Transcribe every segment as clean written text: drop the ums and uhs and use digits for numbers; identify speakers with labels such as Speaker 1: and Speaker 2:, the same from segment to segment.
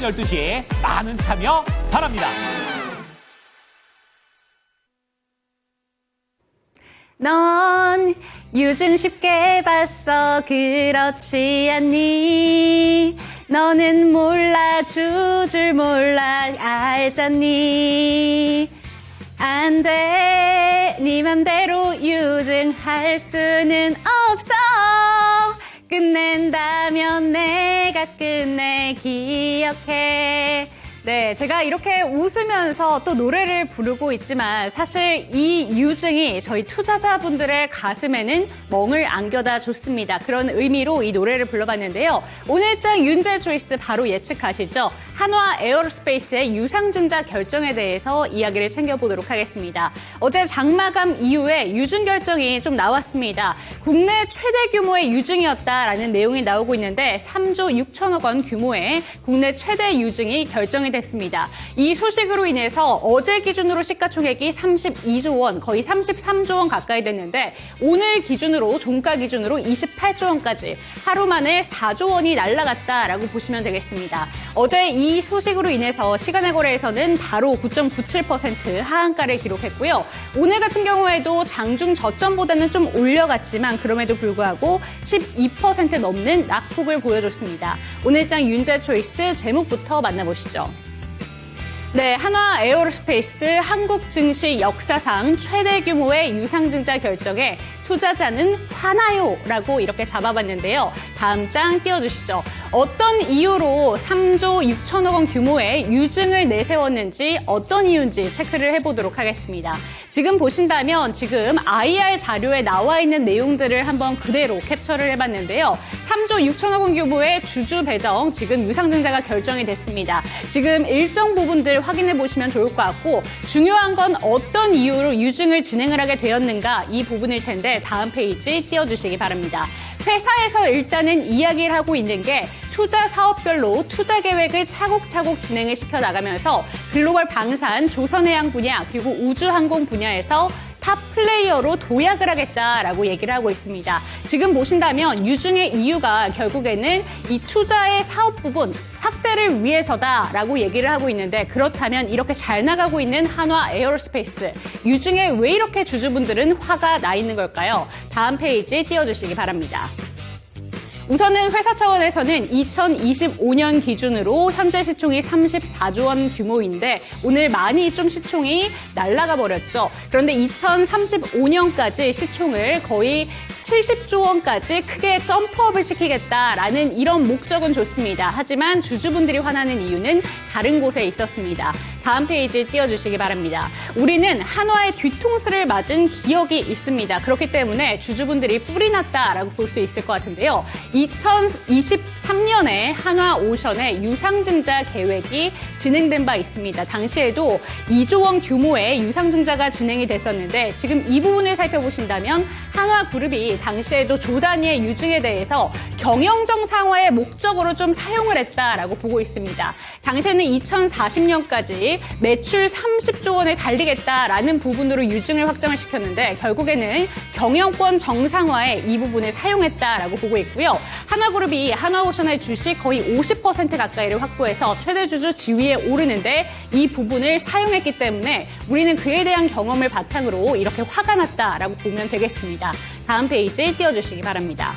Speaker 1: 12시에 많은 참여 바랍니다.
Speaker 2: 넌 유증 쉽게 봤어 그렇지 않니? 너는 몰라 주줄 몰라 알잖니? 안 돼, 네 맘대로 유증할 수는 없어. 끝낸다면 내가 끝내 기억해. 네, 제가 이렇게 웃으면서 또 노래를 부르고 있지만 사실 이 유증이 저희 투자자분들의 가슴에는 멍을 안겨다 줬습니다. 그런 의미로 이 노래를 불러봤는데요. 오늘장 윤재 초이스 바로 예측하시죠? 한화 에어로스페이스의 유상증자 결정에 대해서 이야기를 챙겨보도록 하겠습니다. 어제 장마감 이후에 유증 결정이 좀 나왔습니다. 국내 최대 규모의 유증이었다라는 내용이 나오고 있는데 3조 6천억 원 규모의 국내 최대 유증이 결정이 됐습니다. 이 소식으로 인해서 어제 기준으로 시가총액이 32조 원, 거의 33조 원 가까이 됐는데 오늘 기준으로 종가 기준으로 28조 원까지 하루 만에 4조 원이 날아갔다라고 보시면 되겠습니다. 어제 이 소식으로 인해서 시간의 거래에서는 바로 9.97% 하한가를 기록했고요. 오늘 같은 경우에도 장중 저점보다는 좀 올려갔지만 그럼에도 불구하고 12% 넘는 낙폭을 보여줬습니다. 오늘장 윤재 초이스 제목부터 만나보시죠. 네, 한화 에어로스페이스 한국 증시 역사상 최대 규모의 유상증자 결정에 투자자는 화나요라고 이렇게 잡아봤는데요. 다음 장 띄워주시죠. 어떤 이유로 3조 6천억 원 규모의 유증을 내세웠는지 어떤 이유인지 체크를 해보도록 하겠습니다. 지금 보신다면 지금 IR 자료에 나와 있는 내용들을 한번 그대로 캡처를 해봤는데요. 3조 6천억 원 규모의 주주 배정 지금 유상증자가 결정이 됐습니다. 지금 일정 부분들 확인해 보시면 좋을 것 같고 중요한 건 어떤 이유로 유증을 진행을 하게 되었는가 이 부분일 텐데 다음 페이지 띄워주시기 바랍니다. 회사에서 일단은 이야기를 하고 있는 게 투자 사업별로 투자 계획을 차곡차곡 진행을 시켜나가면서 글로벌 방산, 조선해양 분야 그리고 우주항공 분야에서 탑 플레이어로 도약을 하겠다라고 얘기를 하고 있습니다. 지금 보신다면 유증의 이유가 결국에는 이 투자의 사업 부분 확대를 위해서다라고 얘기를 하고 있는데 그렇다면 이렇게 잘 나가고 있는 한화 에어로스페이스 유증에 왜 이렇게 주주분들은 화가 나 있는 걸까요? 다음 페이지 띄워주시기 바랍니다. 우선은 회사 차원에서는 2025년 기준으로 현재 시총이 34조 원 규모인데 오늘 많이 좀 시총이 날아가 버렸죠. 그런데 2035년까지 시총을 거의 70조 원까지 크게 점프업을 시키겠다라는 이런 목적은 좋습니다. 하지만 주주분들이 화나는 이유는 다른 곳에 있었습니다. 다음 페이지 띄워주시기 바랍니다. 우리는 한화의 뒤통수를 맞은 기억이 있습니다. 그렇기 때문에 주주분들이 뿔이 났다라고 볼 수 있을 것 같은데요. 2023년에 한화오션의 유상증자 계획이 진행된 바 있습니다. 당시에도 2조 원 규모의 유상증자가 진행이 됐었는데 지금 이 부분을 살펴보신다면 한화그룹이 당시에도 조 단위의 유증에 대해서 경영 정상화의 목적으로 좀 사용을 했다라고 보고 있습니다. 당시에는 2040년까지 매출 30조 원에 달리겠다라는 부분으로 유증을 확정을 시켰는데 결국에는 경영권 정상화에 이 부분을 사용했다라고 보고 있고요. 한화그룹이 한화오션의 주식 거의 50% 가까이를 확보해서 최대 주주 지위에 오르는데 이 부분을 사용했기 때문에 우리는 그에 대한 경험을 바탕으로 이렇게 화가 났다라고 보면 되겠습니다. 다음 페이지 띄워주시기 바랍니다.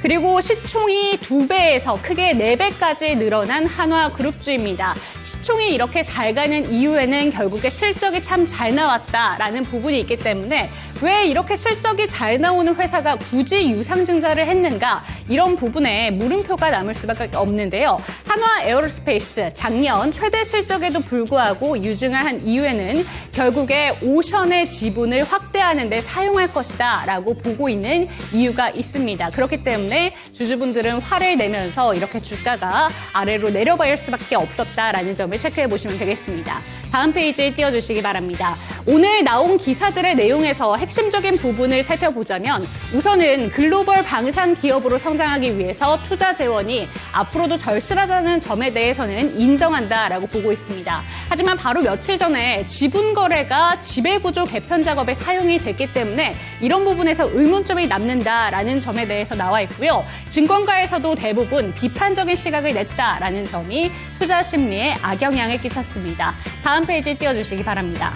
Speaker 2: 그리고 시총이 2배에서 크게 4배까지 늘어난 한화그룹주입니다. 시총이 이렇게 잘 가는 이유에는 결국에 실적이 참 잘 나왔다라는 부분이 있기 때문에 왜 이렇게 실적이 잘 나오는 회사가 굳이 유상증자를 했는가 이런 부분에 물음표가 남을 수밖에 없는데요. 한화 에어로스페이스 작년 최대 실적에도 불구하고 유증을 한 이유에는 결국에 오션의 지분을 확대하는 데 사용할 것이다 라고 보고 있는 이유가 있습니다. 그렇기 때문에 주주분들은 화를 내면서 이렇게 주가가 아래로 내려갈 수밖에 없었다라는 점을 체크해 보시면 되겠습니다. 다음 페이지에 띄워주시기 바랍니다. 오늘 나온 기사들의 내용에서 핵심적인 부분을 살펴보자면 우선은 글로벌 방산 기업으로 성장하기 위해서 투자 재원이 앞으로도 절실하다는 점에 대해서는 인정한다라고 보고 있습니다. 하지만 바로 며칠 전에 지분 거래가 지배구조 개편 작업에 사용이 됐기 때문에 이런 부분에서 의문점이 남는다라는 점에 대해서 나와 있고요. 증권가에서도 대부분 비판적인 시각을 냈다라는 점이 투자 심리에 악영향을 끼쳤습니다. 다음 페이지 띄워주시기 바랍니다.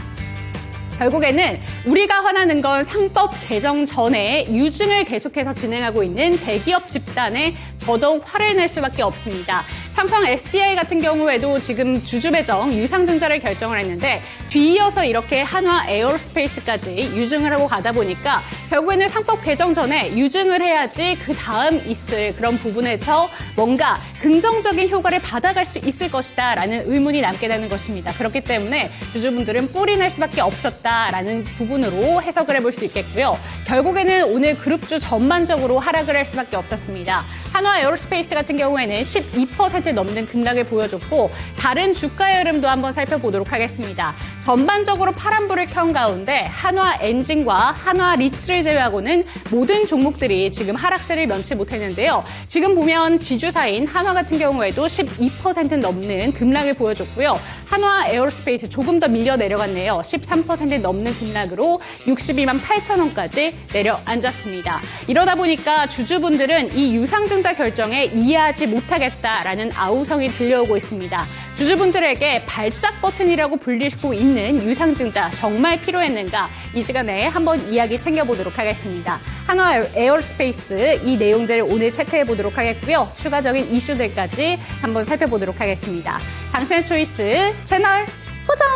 Speaker 2: 결국에는 우리가 화나는 건 상법 개정 전에 유증을 계속해서 진행하고 있는 대기업 집단에 더더욱 화를 낼 수밖에 없습니다. 삼성 SDI 같은 경우에도 지금 주주 배정 유상증자를 결정을 했는데 뒤이어서 이렇게 한화 에어로스페이스까지 유증을 하고 가다 보니까 결국에는 상법 개정 전에 유증을 해야지 그 다음 있을 그런 부분에서 뭔가 긍정적인 효과를 받아갈 수 있을 것이다 라는 의문이 남게 되는 것입니다. 그렇기 때문에 주주분들은 뿔이 날 수밖에 없었다라는 부분으로 해석을 해볼 수 있겠고요. 결국에는 오늘 그룹주 전반적으로 하락을 할 수밖에 없었습니다. 한화 에어로스페이스 같은 경우에는 12% 넘는 급락을 보여줬고 다른 주가의 흐름도 한번 살펴보도록 하겠습니다. 전반적으로 파란불을 켠 가운데 한화 엔진과 한화 리츠를 제외하고는 모든 종목들이 지금 하락세를 면치 못했는데요. 지금 보면 지주사인 한화 같은 경우에도 12% 넘는 급락을 보여줬고요. 한화 에어로스페이스 조금 더 밀려 내려갔네요. 13% 넘는 급락으로 62만 8천 원까지 내려앉았습니다. 이러다 보니까 주주분들은 이 유상증자 결정에 이해하지 못하겠다라는 아우성이 들려오고 있습니다. 주주분들에게 발작 버튼이라고 불리고 있는 유상증자 정말 필요했는가? 이 시간에 한번 이야기 챙겨보도록 하겠습니다. 한화 에어로스페이스 이 내용들을 오늘 체크해보도록 하겠고요. 추가적인 이슈들까지 한번 살펴보도록 하겠습니다. 당신의 초이스 채널 고정!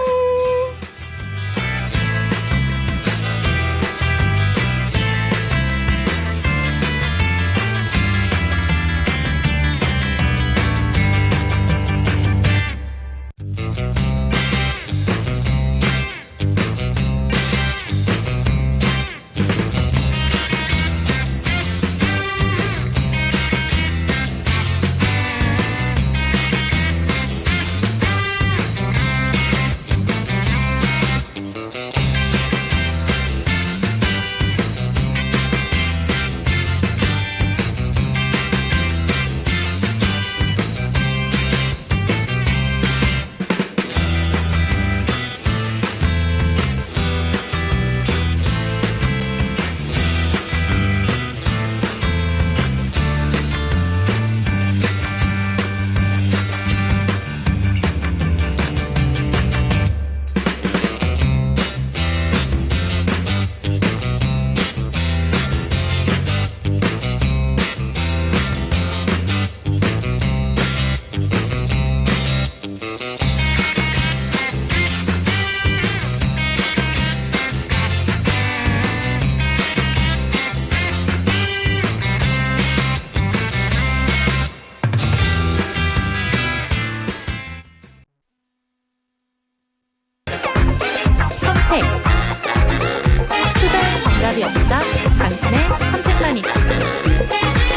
Speaker 3: 투자의 정답이 없다. 당신의 선택만이 있다.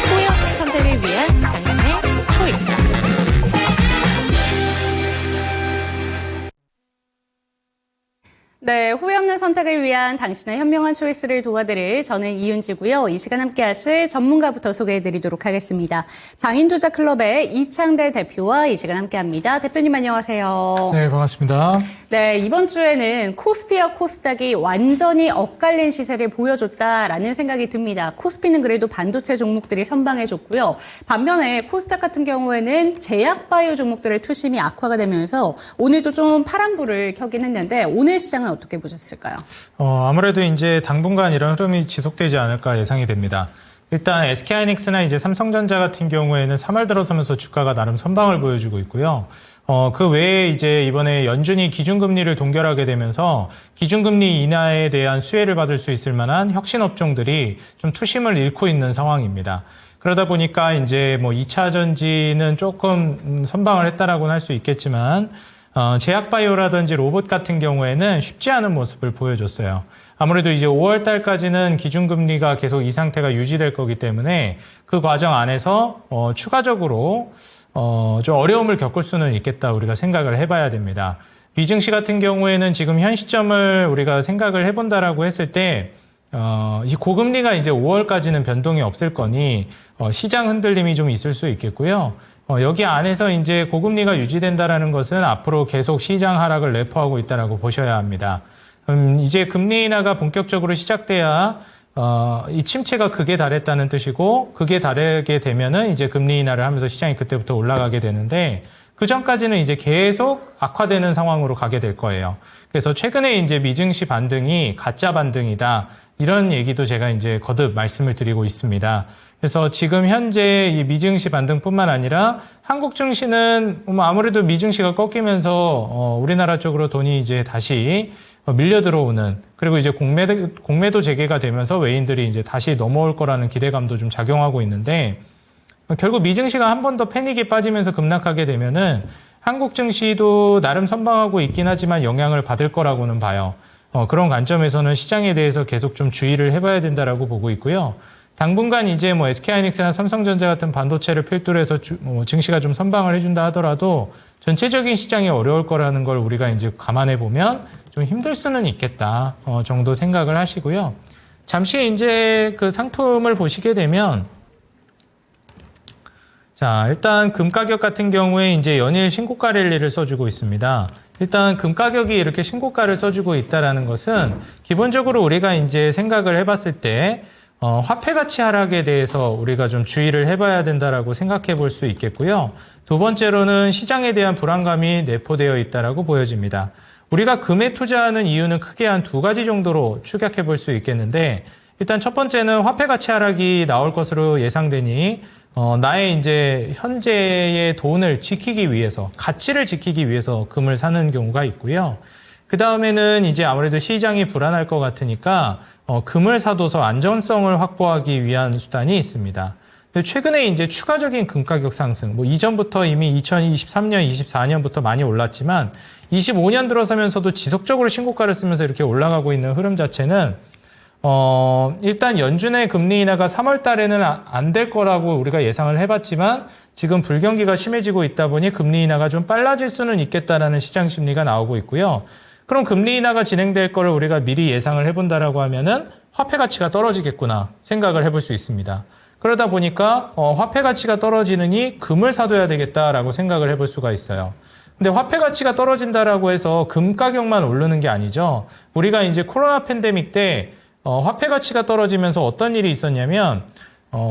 Speaker 3: 후회 없는 선택을 위한 당신의 초이스.
Speaker 2: 네, 후회 없는 선택을 위한 당신의 현명한 초이스를 도와드릴 저는 이윤지고요. 이 시간 함께 하실 전문가부터 소개해드리도록 하겠습니다. 장인투자클럽의 이창대 대표와 이 시간 함께합니다. 대표님 안녕하세요.
Speaker 4: 네, 반갑습니다.
Speaker 2: 네, 이번 주에는 코스피와 코스닥이 완전히 엇갈린 시세를 보여줬다라는 생각이 듭니다. 코스피는 그래도 반도체 종목들이 선방해줬고요. 반면에 코스닥 같은 경우에는 제약바이오 종목들의 투심이 악화가 되면서 오늘도 좀 파란불을 켜긴 했는데 오늘 시장은 어떻게 보셨을까요?
Speaker 4: 아무래도 이제 당분간 이런 흐름이 지속되지 않을까 예상이 됩니다. 일단 SK하이닉스나 이제 삼성전자 같은 경우에는 3월 들어서면서 주가가 나름 선방을 보여주고 있고요. 그 외에 이제 이번에 연준이 기준금리를 동결하게 되면서 기준금리 인하에 대한 수혜를 받을 수 있을 만한 혁신 업종들이 좀 투심을 잃고 있는 상황입니다. 그러다 보니까 이제 뭐 2차 전지는 조금 선방을 했다라고는 할 수 있겠지만 제약바이오라든지 로봇 같은 경우에는 쉽지 않은 모습을 보여줬어요. 아무래도 이제 5월 달까지는 기준금리가 계속 이 상태가 유지될 거기 때문에 그 과정 안에서 추가적으로 좀 어려움을 겪을 수는 있겠다 우리가 생각을 해봐야 됩니다. 미증시 같은 경우에는 지금 현 시점을 우리가 생각을 해본다라고 했을 때, 이 고금리가 이제 5월까지는 변동이 없을 거니, 시장 흔들림이 좀 있을 수 있겠고요. 여기 안에서 이제 고금리가 유지된다라는 것은 앞으로 계속 시장 하락을 내포하고 있다라고 보셔야 합니다. 이제 금리 인하가 본격적으로 시작돼야 이 침체가 극에 달했다는 뜻이고, 극에 달하게 되면은 이제 금리 인하를 하면서 시장이 그때부터 올라가게 되는데, 그 전까지는 이제 계속 악화되는 상황으로 가게 될 거예요. 그래서 최근에 이제 미증시 반등이 가짜 반등이다, 이런 얘기도 제가 이제 거듭 말씀을 드리고 있습니다. 그래서 지금 현재 이 미증시 반등뿐만 아니라 한국 증시는 아무래도 미증시가 꺾이면서 우리나라 쪽으로 돈이 이제 다시 밀려 들어오는, 그리고 이제 공매도 재개가 되면서 외인들이 이제 다시 넘어올 거라는 기대감도 좀 작용하고 있는데, 결국 미증시가 한 번 더 패닉에 빠지면서 급락하게 되면은 한국 증시도 나름 선방하고 있긴 하지만 영향을 받을 거라고는 봐요. 그런 관점에서는 시장에 대해서 계속 좀 주의를 해봐야 된다라고 보고 있고요. 당분간 이제 뭐 SK하이닉스나 삼성전자 같은 반도체를 필두로 해서 증시가 좀 선방을 해준다 하더라도 전체적인 시장이 어려울 거라는 걸 우리가 이제 감안해 보면 좀 힘들 수는 있겠다 정도 생각을 하시고요. 잠시 이제 그 상품을 보시게 되면, 자, 일단 금 가격 같은 경우에 이제 연일 신고가 랠리를 써주고 있습니다. 일단 금 가격이 이렇게 신고가를 써주고 있다라는 것은 기본적으로 우리가 이제 생각을 해봤을 때 화폐 가치 하락에 대해서 우리가 좀 주의를 해봐야 된다라고 생각해 볼 수 있겠고요. 두 번째로는 시장에 대한 불안감이 내포되어 있다라고 보여집니다. 우리가 금에 투자하는 이유는 크게 한 두 가지 정도로 축약해 볼 수 있겠는데, 일단 첫 번째는 화폐 가치 하락이 나올 것으로 예상되니 나의 이제 현재의 돈을 지키기 위해서, 가치를 지키기 위해서 금을 사는 경우가 있고요. 그 다음에는 이제 아무래도 시장이 불안할 것 같으니까 금을 사둬서 안전성을 확보하기 위한 수단이 있습니다. 근데 최근에 이제 추가적인 금 가격 상승, 뭐 이전부터 이미 2023년, 24년부터 많이 올랐지만 25년 들어서면서도 지속적으로 신고가를 쓰면서 이렇게 올라가고 있는 흐름 자체는 일단 연준의 금리 인하가 3월 달에는 안 될 거라고 우리가 예상을 해봤지만 지금 불경기가 심해지고 있다 보니 금리 인하가 좀 빨라질 수는 있겠다라는 시장 심리가 나오고 있고요. 그럼 금리 인하가 진행될 거를 우리가 미리 예상을 해본다라고 하면은 화폐 가치가 떨어지겠구나 생각을 해볼 수 있습니다. 그러다 보니까 화폐 가치가 떨어지느니 금을 사둬야 되겠다라고 생각을 해볼 수가 있어요. 근데 화폐 가치가 떨어진다라고 해서 금 가격만 오르는 게 아니죠. 우리가 이제 코로나 팬데믹 때 화폐 가치가 떨어지면서 어떤 일이 있었냐면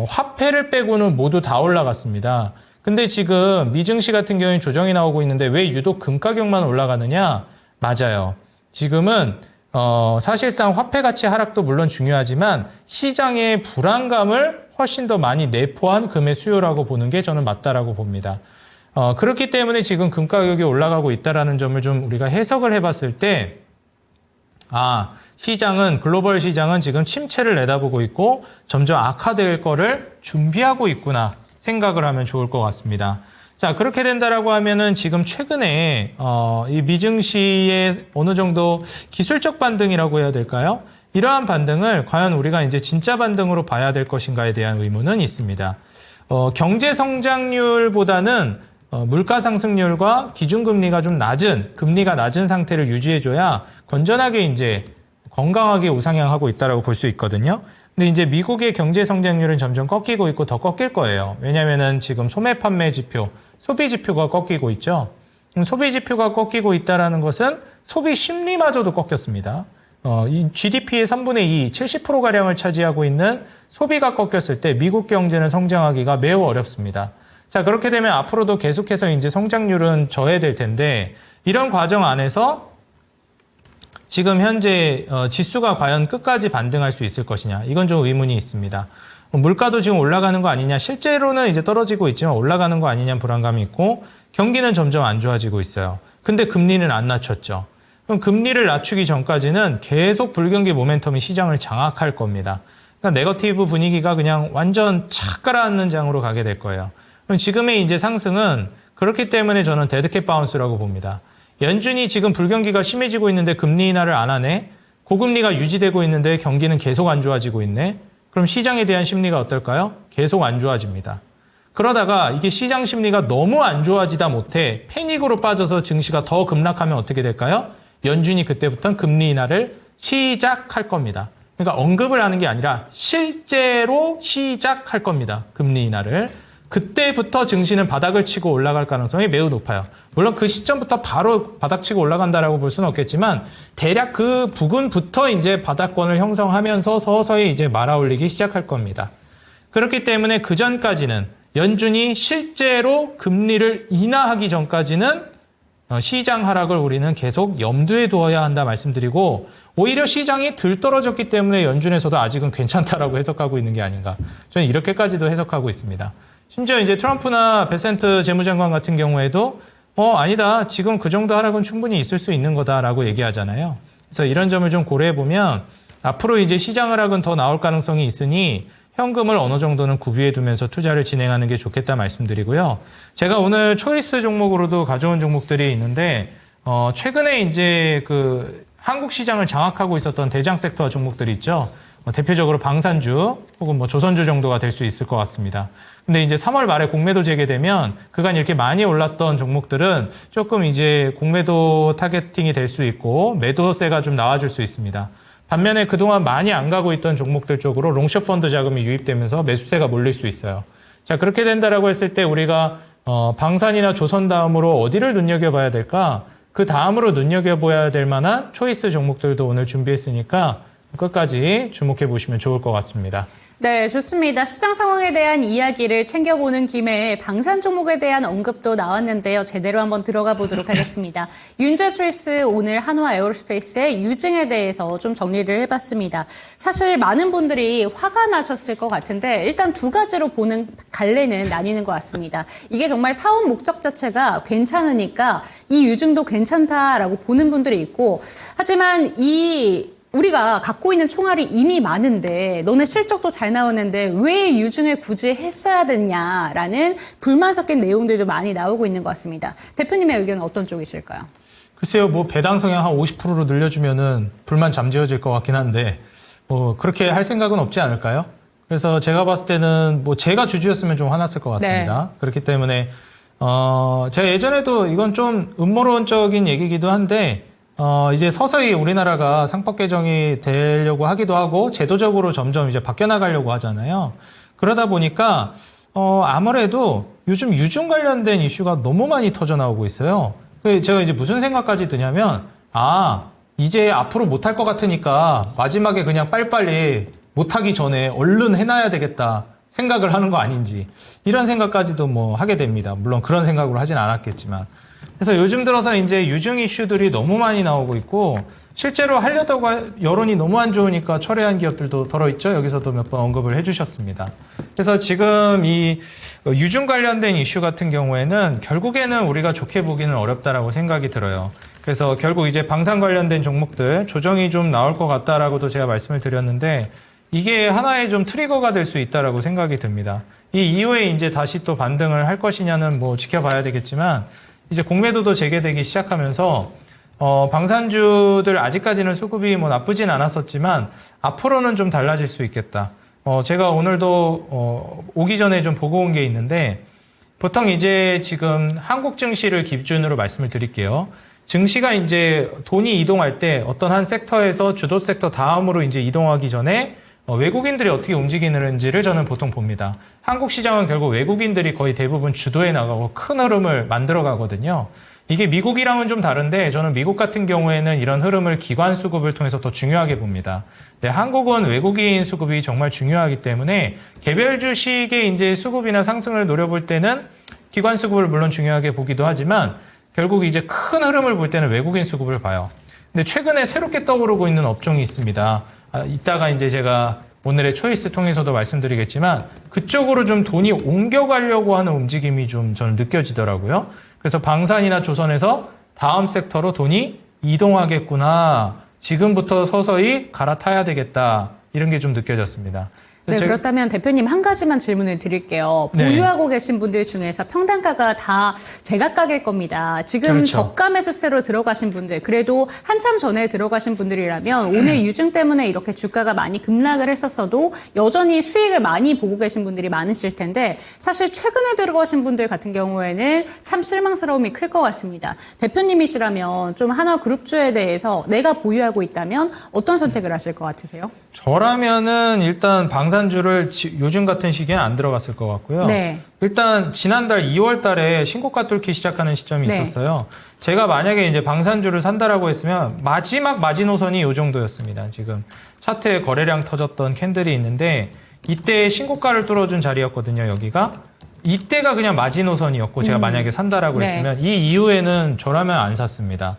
Speaker 4: 화폐를 빼고는 모두 다 올라갔습니다. 근데 지금 미증시 같은 경우는 조정이 나오고 있는데 왜 유독 금 가격만 올라가느냐? 맞아요. 지금은 사실상 화폐 가치 하락도 물론 중요하지만 시장의 불안감을 훨씬 더 많이 내포한 금의 수요라고 보는 게 저는 맞다라고 봅니다. 그렇기 때문에 지금 금 가격이 올라가고 있다라는 점을 좀 우리가 해석을 해봤을 때, 시장은, 글로벌 시장은 지금 침체를 내다보고 있고 점점 악화될 거를 준비하고 있구나 생각을 하면 좋을 것 같습니다. 자, 그렇게 된다라고 하면은 지금 최근에 이 미증시의 어느 정도 기술적 반등이라고 해야 될까요? 이러한 반등을 과연 우리가 이제 진짜 반등으로 봐야 될 것인가에 대한 의문은 있습니다. 경제 성장률보다는 물가 상승률과 기준금리가 좀 낮은, 금리가 낮은 상태를 유지해줘야 건전하게 이제 건강하게 우상향하고 있다라고 볼 수 있거든요. 근데 이제 미국의 경제 성장률은 점점 꺾이고 있고 더 꺾일 거예요. 왜냐면은 지금 소매 판매 지표, 소비 지표가 꺾이고 있죠. 소비 지표가 꺾이고 있다라는 것은 소비 심리마저도 꺾였습니다. 이 GDP의 3분의 2, 70%가량을 차지하고 있는 소비가 꺾였을 때 미국 경제는 성장하기가 매우 어렵습니다. 자, 그렇게 되면 앞으로도 계속해서 이제 성장률은 저해될 텐데, 이런 과정 안에서 지금 현재 지수가 과연 끝까지 반등할 수 있을 것이냐, 이건 좀 의문이 있습니다. 물가도 지금 올라가는 거 아니냐, 실제로는 이제 떨어지고 있지만 올라가는 거 아니냐는 불안감이 있고, 경기는 점점 안 좋아지고 있어요. 근데 금리는 안 낮췄죠. 그럼 금리를 낮추기 전까지는 계속 불경기 모멘텀이 시장을 장악할 겁니다. 그러니까 네거티브 분위기가 그냥 완전 착 가라앉는 장으로 가게 될 거예요. 그럼 지금의 이제 상승은 그렇기 때문에 저는 데드캣 바운스라고 봅니다. 연준이 지금 불경기가 심해지고 있는데 금리 인하를 안 하네? 고금리가 유지되고 있는데 경기는 계속 안 좋아지고 있네? 그럼 시장에 대한 심리가 어떨까요? 계속 안 좋아집니다. 그러다가 이게 시장 심리가 너무 안 좋아지다 못해 패닉으로 빠져서 증시가 더 급락하면 어떻게 될까요? 연준이 그때부터는 금리 인하를 시작할 겁니다. 그러니까 언급을 하는 게 아니라 실제로 시작할 겁니다. 금리 인하를. 그때부터 증시는 바닥을 치고 올라갈 가능성이 매우 높아요. 물론 그 시점부터 바로 바닥치고 올라간다라고 볼 수는 없겠지만 대략 그 부근부터 이제 바닥권을 형성하면서 서서히 이제 말아올리기 시작할 겁니다. 그렇기 때문에 그 전까지는 연준이 실제로 금리를 인하하기 전까지는 시장 하락을 우리는 계속 염두에 두어야 한다 말씀드리고 오히려 시장이 들떨어졌기 때문에 연준에서도 아직은 괜찮다라고 해석하고 있는 게 아닌가. 저는 이렇게까지도 해석하고 있습니다. 심지어 이제 트럼프나 베센트 재무장관 같은 경우에도 아니다. 지금 그 정도 하락은 충분히 있을 수 있는 거다라고 얘기하잖아요. 그래서 이런 점을 좀 고려해 보면 앞으로 이제 시장 하락은 더 나올 가능성이 있으니 현금을 어느 정도는 구비해 두면서 투자를 진행하는 게 좋겠다 말씀드리고요. 제가 오늘 초이스 종목으로도 가져온 종목들이 있는데 최근에 이제 그 한국 시장을 장악하고 있었던 대장 섹터 종목들이 있죠. 대표적으로 방산주 혹은 뭐 조선주 정도가 될 수 있을 것 같습니다. 근데 이제 3월 말에 공매도 재개되면 그간 이렇게 많이 올랐던 종목들은 조금 이제 공매도 타겟팅이 될 수 있고 매도세가 좀 나와줄 수 있습니다. 반면에 그동안 많이 안 가고 있던 종목들 쪽으로 롱숏 펀드 자금이 유입되면서 매수세가 몰릴 수 있어요. 자, 그렇게 된다라고 했을 때 우리가 방산이나 조선 다음으로 어디를 눈여겨봐야 될까? 그 다음으로 눈여겨봐야 될 만한 초이스 종목들도 오늘 준비했으니까 끝까지 주목해 보시면 좋을 것 같습니다.
Speaker 2: 네, 좋습니다. 시장 상황에 대한 이야기를 챙겨보는 김에 방산 종목에 대한 언급도 나왔는데요. 제대로 한번 들어가 보도록 하겠습니다. 윤재 초이스 오늘 한화 에어로스페이스의 유증에 대해서 좀 정리를 해봤습니다. 사실 많은 분들이 화가 나셨을 것 같은데 일단 두 가지로 보는 갈래는 나뉘는 것 같습니다. 이게 정말 사업 목적 자체가 괜찮으니까 이 유증도 괜찮다라고 보는 분들이 있고 하지만 우리가 갖고 있는 총알이 이미 많은데 너네 실적도 잘 나오는데 왜 유증을 굳이 했어야 됐냐라는 불만 섞인 내용들도 많이 나오고 있는 것 같습니다. 대표님의 의견은 어떤 쪽이실까요?
Speaker 4: 글쎄요, 뭐 배당 성향 한 50%로 늘려주면은 불만 잠재워질 것 같긴 한데 그렇게 할 생각은 없지 않을까요? 그래서 제가 봤을 때는 뭐 제가 주주였으면 좀 화났을 것 같습니다. 네. 그렇기 때문에 제가 예전에도 이건 좀 음모론적인 얘기이기도 한데 이제 서서히 우리나라가 상법 개정이 되려고 하기도 하고 제도적으로 점점 이제 바뀌어 나가려고 하잖아요. 그러다 보니까 아무래도 요즘 유증 관련된 이슈가 너무 많이 터져 나오고 있어요. 제가 이제 무슨 생각까지 드냐면 이제 앞으로 못할 것 같으니까 마지막에 그냥 빨리빨리 못하기 전에 얼른 해놔야 되겠다 생각을 하는 거 아닌지 이런 생각까지도 뭐 하게 됩니다. 물론 그런 생각으로 하진 않았겠지만. 그래서 요즘 들어서 이제 유증 이슈들이 너무 많이 나오고 있고 실제로 하려다가 여론이 너무 안 좋으니까 철회한 기업들도 덜어있죠. 여기서도 몇 번 언급을 해주셨습니다. 그래서 지금 이 유증 관련된 이슈 같은 경우에는 결국에는 우리가 좋게 보기는 어렵다라고 생각이 들어요. 그래서 결국 이제 방산 관련된 종목들 조정이 좀 나올 것 같다라고도 제가 말씀을 드렸는데 이게 하나의 좀 트리거가 될 수 있다라고 생각이 듭니다. 이 이후에 이제 다시 또 반등을 할 것이냐는 뭐 지켜봐야 되겠지만 이제 공매도도 재개되기 시작하면서 방산주들 아직까지는 수급이 뭐 나쁘진 않았었지만 앞으로는 좀 달라질 수 있겠다. 제가 오늘도 오기 전에 좀 보고 온 게 있는데 보통 이제 지금 한국 증시를 기준으로 말씀을 드릴게요. 증시가 이제 돈이 이동할 때 어떤 한 섹터에서 주도 섹터 다음으로 이제 이동하기 전에 외국인들이 어떻게 움직이는지를 저는 보통 봅니다. 한국 시장은 결국 외국인들이 거의 대부분 주도해 나가고 큰 흐름을 만들어 가거든요. 이게 미국이랑은 좀 다른데 저는 미국 같은 경우에는 이런 흐름을 기관 수급을 통해서 더 중요하게 봅니다. 네, 한국은 외국인 수급이 정말 중요하기 때문에 개별 주식의 이제 수급이나 상승을 노려볼 때는 기관 수급을 물론 중요하게 보기도 하지만 결국 이제 큰 흐름을 볼 때는 외국인 수급을 봐요. 근데 최근에 새롭게 떠오르고 있는 업종이 있습니다. 이따가 이제 제가 오늘의 초이스 통해서도 말씀드리겠지만 그쪽으로 좀 돈이 옮겨가려고 하는 움직임이 좀 저는 느껴지더라고요. 그래서 방산이나 조선에서 다음 섹터로 돈이 이동하겠구나. 지금부터 서서히 갈아타야 되겠다. 이런 게 좀 느껴졌습니다.
Speaker 2: 네, 그렇다면 대표님 한 가지만 질문을 드릴게요.
Speaker 4: 네.
Speaker 2: 보유하고 계신 분들 중에서 평단가가 다 제각각일 겁니다. 지금
Speaker 4: 그렇죠.
Speaker 2: 저가 매수세로 들어가신 분들, 그래도 한참 전에 들어가신 분들이라면 오늘 유증 때문에 이렇게 주가가 많이 급락을 했었어도 여전히 수익을 많이 보고 계신 분들이 많으실 텐데 사실 최근에 들어가신 분들 같은 경우에는 참 실망스러움이 클 것 같습니다. 대표님이시라면 좀 한화그룹주에 대해서 내가 보유하고 있다면 어떤 선택을 하실 것 같으세요?
Speaker 4: 저라면은 일단 방산주를 요즘 같은 시기엔 안 들어갔을 것 같고요.
Speaker 2: 네.
Speaker 4: 일단 지난달 2월 달에 신고가 뚫기 시작하는 시점이
Speaker 2: 네.
Speaker 4: 있었어요. 제가 만약에 이제 방산주를 산다라고 했으면 마지막 마지노선이 요 정도였습니다. 지금 차트에 거래량 터졌던 캔들이 있는데 이때 신고가를 뚫어준 자리였거든요. 여기가. 이때가 그냥 마지노선이었고 제가 만약에 산다라고
Speaker 2: 네.
Speaker 4: 했으면 이 이후에는 저라면 안 샀습니다.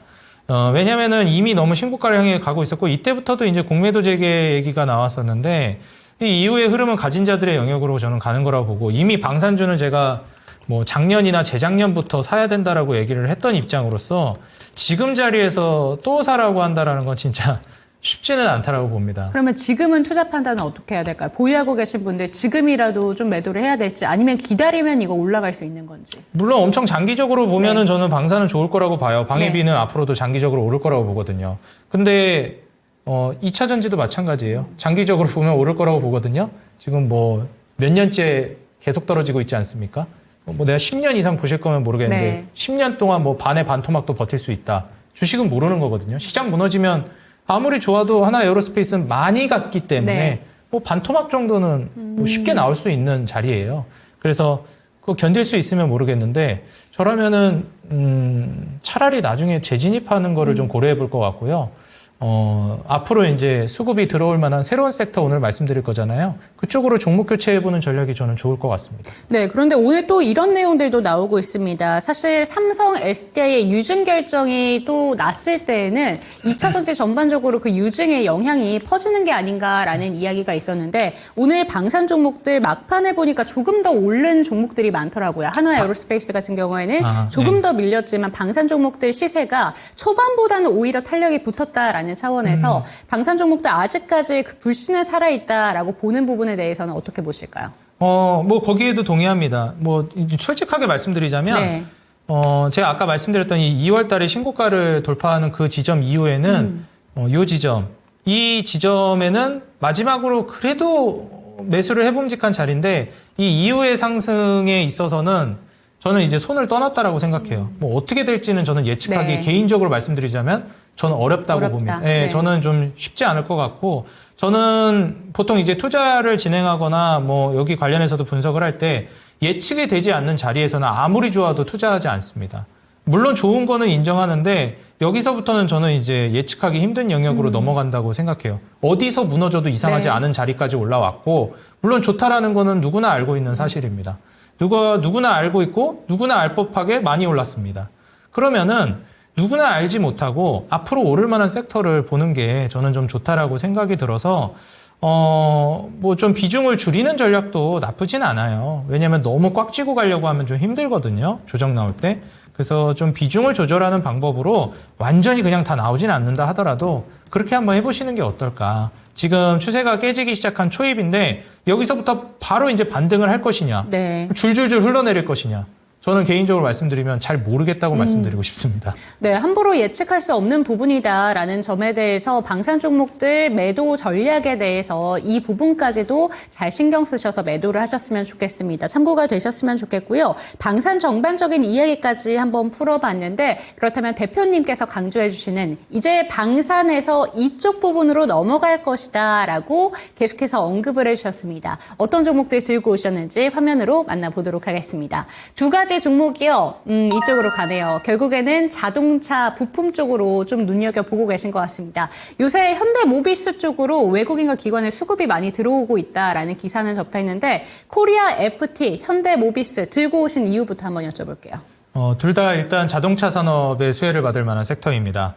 Speaker 4: 왜냐면은 이미 너무 신고가를 향해 가고 있었고 이때부터도 이제 공매도 재개 얘기가 나왔었는데 이 이후의 흐름은 가진 자들의 영역으로 저는 가는 거라고 보고 이미 방산주는 제가 뭐 작년이나 재작년부터 사야 된다라고 얘기를 했던 입장으로서 지금 자리에서 또 사라고 한다라는 건 진짜 쉽지는 않다라고 봅니다.
Speaker 2: 그러면 지금은 투자 판단은 어떻게 해야 될까요? 보유하고 계신 분들 지금이라도 좀 매도를 해야 될지 아니면 기다리면 이거 올라갈 수 있는 건지.
Speaker 4: 물론 엄청 장기적으로 보면은
Speaker 2: 네.
Speaker 4: 저는 방산은 좋을 거라고 봐요. 방해비는 앞으로도 장기적으로 오를 거라고 보거든요. 근데 2차 전지도 마찬가지예요. 장기적으로 보면 오를 거라고 보거든요. 지금 뭐 몇 년째 계속 떨어지고 있지 않습니까? 뭐 내가 10년 이상 보실 거면 모르겠는데
Speaker 2: 네.
Speaker 4: 10년 동안 뭐 반의 반토막도 버틸 수 있다. 주식은 모르는 거거든요. 시장 무너지면 아무리 좋아도 하나 에어로스페이스는 많이 갔기 때문에
Speaker 2: 네.
Speaker 4: 뭐 반토막 정도는 뭐 쉽게 나올 수 있는 자리예요. 그래서 그거 견딜 수 있으면 모르겠는데 저라면은 차라리 나중에 재진입하는 거를 좀 고려해 볼 것 같고요. 앞으로 이제 수급이 들어올 만한 새로운 섹터 오늘 말씀드릴 거잖아요. 그쪽으로 종목 교체해보는 전략이 저는 좋을 것 같습니다.
Speaker 2: 네, 그런데 오늘 또 이런 내용들도 나오고 있습니다. 사실 삼성 SDI의 유증 결정이 또 났을 때에는 2차 전지 전반적으로 그 유증의 영향이 퍼지는 게 아닌가라는 이야기가 있었는데 오늘 방산 종목들 막판에 보니까 조금 더 오른 종목들이 많더라고요. 한화 에어로스페이스 같은 경우에는 조금 더 밀렸지만 방산 종목들 시세가 초반보다는 오히려 탄력이 붙었다라는 차원에서 방산 종목들 아직까지 그 불신은 살아있다라고 보는 부분에 대해서는 어떻게 보실까요?
Speaker 4: 뭐 거기에도 동의합니다. 뭐 솔직하게 말씀드리자면
Speaker 2: 네.
Speaker 4: 제가 아까 말씀드렸던 이 2월 달에 신고가를 돌파하는 그 지점 이후에는 요 지점, 이 지점에는 마지막으로 그래도 매수를 해봄직한 자리인데 이 이후의 상승에 있어서는 저는 이제 손을 떠났다라고 생각해요. 뭐 어떻게 될지는 저는 예측하기
Speaker 2: 네.
Speaker 4: 개인적으로 말씀드리자면 저는 어렵다고 봅니다. 네,
Speaker 2: 네.
Speaker 4: 저는 좀 쉽지 않을 것 같고 저는 보통 이제 투자를 진행하거나 뭐 여기 관련해서도 분석을 할 때 예측이 되지 않는 자리에서는 아무리 좋아도 투자하지 않습니다. 물론 좋은 거는 인정하는데 여기서부터는 저는 이제 예측하기 힘든 영역으로 넘어간다고 생각해요. 어디서 무너져도 이상하지
Speaker 2: 네.
Speaker 4: 않은 자리까지 올라왔고 물론 좋다라는 거는 누구나 알고 있는 사실입니다. 누구나 알고 있고 누구나 알 법하게 많이 올랐습니다. 그러면은 누구나 알지 못하고 앞으로 오를 만한 섹터를 보는 게 저는 좀 좋다라고 생각이 들어서 뭐 좀 비중을 줄이는 전략도 나쁘진 않아요. 왜냐하면 너무 꽉 쥐고 가려고 하면 좀 힘들거든요. 조정 나올 때. 그래서 좀 비중을 조절하는 방법으로 완전히 그냥 다 나오진 않는다 하더라도 그렇게 한번 해보시는 게 어떨까. 지금 추세가 깨지기 시작한 초입인데 여기서부터 바로 이제 반등을 할 것이냐.
Speaker 2: 네.
Speaker 4: 줄줄줄 흘러내릴 것이냐. 저는 개인적으로 말씀드리면 잘 모르겠다고 말씀드리고 싶습니다.
Speaker 2: 네, 함부로 예측할 수 없는 부분이다라는 점에 대해서 방산 종목들 매도 전략에 대해서 이 부분까지도 잘 신경 쓰셔서 매도를 하셨으면 좋겠습니다. 참고가 되셨으면 좋겠고요. 방산 전반적인 이야기까지 한번 풀어봤는데 그렇다면 대표님께서 강조해 주시는 이제 방산에서 이쪽 부분으로 넘어갈 것이다라고 계속해서 언급을 해주셨습니다. 어떤 종목들 들고 오셨는지 화면으로 만나보도록 하겠습니다. 두 가지 종목이요. 이쪽으로 가네요. 결국에는 자동차 부품 쪽으로 좀 눈여겨보고 계신 것 같습니다. 요새 현대모비스 쪽으로 외국인과 기관의 수급이 많이 들어오고 있다라는 기사는 접했는데 코리아 FT, 현대모비스 들고 오신 이유부터 한번 여쭤볼게요.
Speaker 4: 둘 다 일단 자동차 산업의 수혜를 받을 만한 섹터입니다.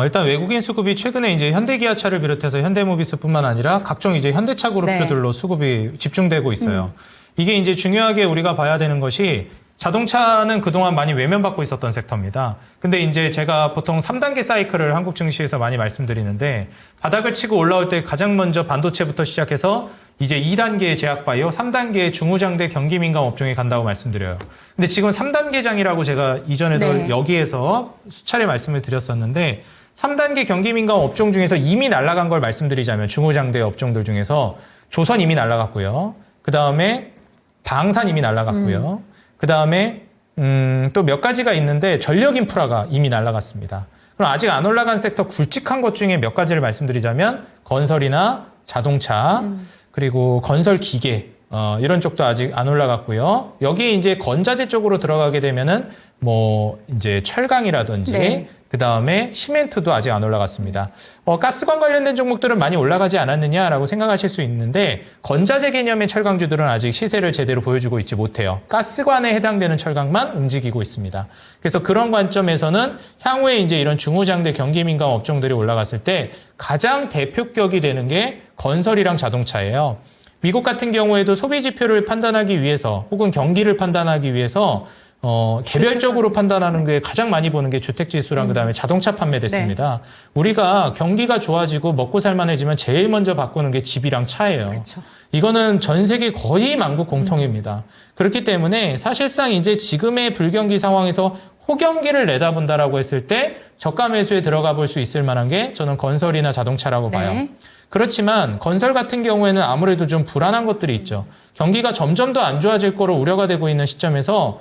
Speaker 4: 일단 외국인 수급이 최근에 이제 현대기아차를 비롯해서 현대모비스뿐만 아니라 각종 이제 현대차 그룹주들로
Speaker 2: 네.
Speaker 4: 수급이 집중되고 있어요. 이게 이제 중요하게 우리가 봐야 되는 것이 자동차는 그동안 많이 외면받고 있었던 섹터입니다. 근데 이제 제가 보통 3단계 사이클을 한국 증시에서 많이 말씀드리는데 바닥을 치고 올라올 때 가장 먼저 반도체부터 시작해서 이제 2단계의 제약바이오, 3단계의 중후장대 경기민감 업종에 간다고 말씀드려요. 근데 지금 3단계장이라고 제가 이전에도
Speaker 2: 네.
Speaker 4: 여기에서 수차례 말씀을 드렸었는데 3단계 경기민감 업종 중에서 이미 날아간 걸 말씀드리자면 중후장대 업종들 중에서 조선 이미 날아갔고요. 그 다음에 방산 이미 날아갔고요. 그 다음에 또 몇 가지가 있는데 전력 인프라가 이미 날아갔습니다. 그럼 아직 안 올라간 섹터 굵직한 것 중에 몇 가지를 말씀드리자면 건설이나 자동차 그리고 건설 기계 이런 쪽도 아직 안 올라갔고요. 여기 이제 건자재 쪽으로 들어가게 되면은 뭐 이제 철강이라든지
Speaker 2: 네.
Speaker 4: 그 다음에 시멘트도 아직 안 올라갔습니다. 가스관 관련된 종목들은 많이 올라가지 않았느냐라고 생각하실 수 있는데 건자재 개념의 철강주들은 아직 시세를 제대로 보여주고 있지 못해요. 가스관에 해당되는 철강만 움직이고 있습니다. 그래서 그런 관점에서는 향후에 이제 이런 중후장대 경기민감 업종들이 올라갔을 때 가장 대표격이 되는 게 건설이랑 자동차예요. 미국 같은 경우에도 소비 지표를 판단하기 위해서 혹은 경기를 판단하기 위해서 개별적으로 판단하는 게 가장 많이 보는 게 주택지수랑 그다음에 자동차 판매 대수입니다. 우리가 경기가 좋아지고 먹고 살만해지면 제일 먼저 바꾸는 게 집이랑 차예요.
Speaker 2: 그쵸.
Speaker 4: 이거는 전 세계 거의 만국 공통입니다. 그렇기 때문에 사실상 이제 지금의 불경기 상황에서 호경기를 내다본다라고 했을 때 저가 매수에 들어가 볼 수 있을 만한 게 저는 건설이나 자동차라고 봐요.
Speaker 2: 네.
Speaker 4: 그렇지만 건설 같은 경우에는 아무래도 좀 불안한 것들이 있죠. 경기가 점점 더 안 좋아질 거로 우려가 되고 있는 시점에서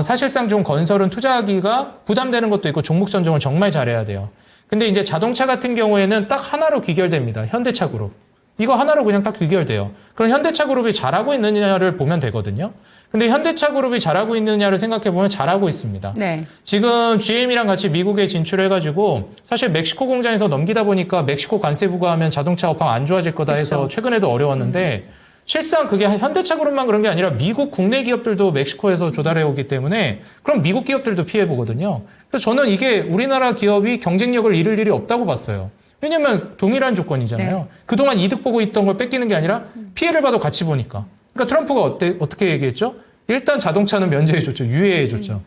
Speaker 4: 사실상 좀 건설은 투자하기가 부담되는 것도 있고 종목 선정을 정말 잘해야 돼요. 근데 이제 자동차 같은 경우에는 딱 하나로 귀결됩니다. 현대차 그룹. 이거 하나로 그냥 딱 귀결돼요. 그럼 현대차 그룹이 잘하고 있느냐를 보면 되거든요. 근데 현대차 그룹이 잘하고 있느냐를 생각해 보면 잘하고 있습니다.
Speaker 2: 네.
Speaker 4: 지금 GM이랑 같이 미국에 진출해가지고 사실 멕시코 공장에서 넘기다 보니까 멕시코 관세 부과하면 자동차 업황 안 좋아질 거다 해서
Speaker 2: 그쵸.
Speaker 4: 최근에도 어려웠는데 실상 그게 현대차 그룹만 그런 게 아니라 미국 국내 기업들도 멕시코에서 조달해 오기 때문에 그럼 미국 기업들도 피해 보거든요. 그래서 저는 이게 우리나라 기업이 경쟁력을 잃을 일이 없다고 봤어요. 왜냐면 동일한 조건이잖아요.
Speaker 2: 네.
Speaker 4: 그동안 이득 보고 있던 걸 뺏기는 게 아니라 피해를 봐도 같이 보니까. 그러니까 트럼프가 어떻게 얘기했죠? 일단 자동차는 면제해줬죠. 유예해줬죠.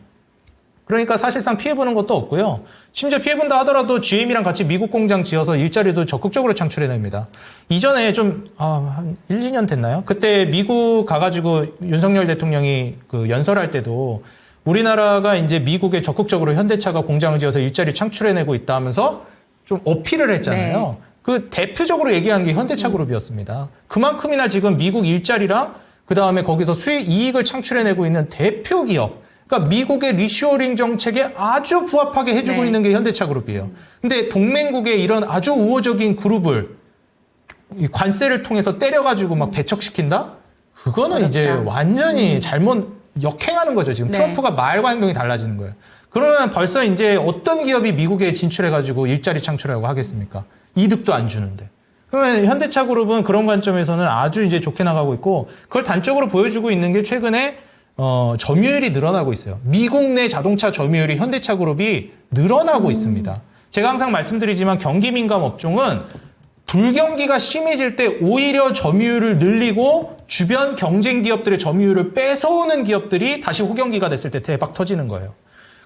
Speaker 4: 그러니까 사실상 피해보는 것도 없고요. 심지어 피해본다 하더라도 GM이랑 같이 미국 공장 지어서 일자리도 적극적으로 창출해냅니다. 이전에 한 1, 2년 됐나요? 그때 미국 가가지고 윤석열 대통령이 그 연설할 때도 우리나라가 이제 미국에 적극적으로 현대차가 공장을 지어서 일자리 창출해내고 있다 하면서 좀 어필을 했잖아요.
Speaker 2: 네.
Speaker 4: 그 대표적으로 얘기한 게 현대차 그룹이었습니다. 그만큼이나 지금 미국 일자리랑 그 다음에 거기서 수익 이익을 창출해내고 있는 대표 기업. 그러니까 미국의 리쇼어링 정책에 아주 부합하게 해주고
Speaker 2: 네.
Speaker 4: 있는 게 현대차 그룹이에요. 근데 동맹국의 이런 아주 우호적인 그룹을 이 관세를 통해서 때려가지고 막 배척시킨다? 그거는
Speaker 2: 어렵다.
Speaker 4: 이제 완전히 잘못 역행하는 거죠. 지금
Speaker 2: 네.
Speaker 4: 트럼프가 말과 행동이 달라지는 거예요. 그러면 벌써 이제 어떤 기업이 미국에 진출해가지고 일자리 창출하고 하겠습니까? 이득도 안 주는데. 그러면 현대차 그룹은 그런 관점에서는 아주 이제 좋게 나가고 있고 그걸 단적으로 보여주고 있는 게 최근에 점유율이 늘어나고 있어요. 미국 내 자동차 점유율이 현대차 그룹이 늘어나고 있습니다. 제가 항상 말씀드리지만 경기 민감 업종은 불경기가 심해질 때 오히려 점유율을 늘리고 주변 경쟁 기업들의 점유율을 뺏어오는 기업들이 다시 호경기가 됐을 때 대박 터지는 거예요.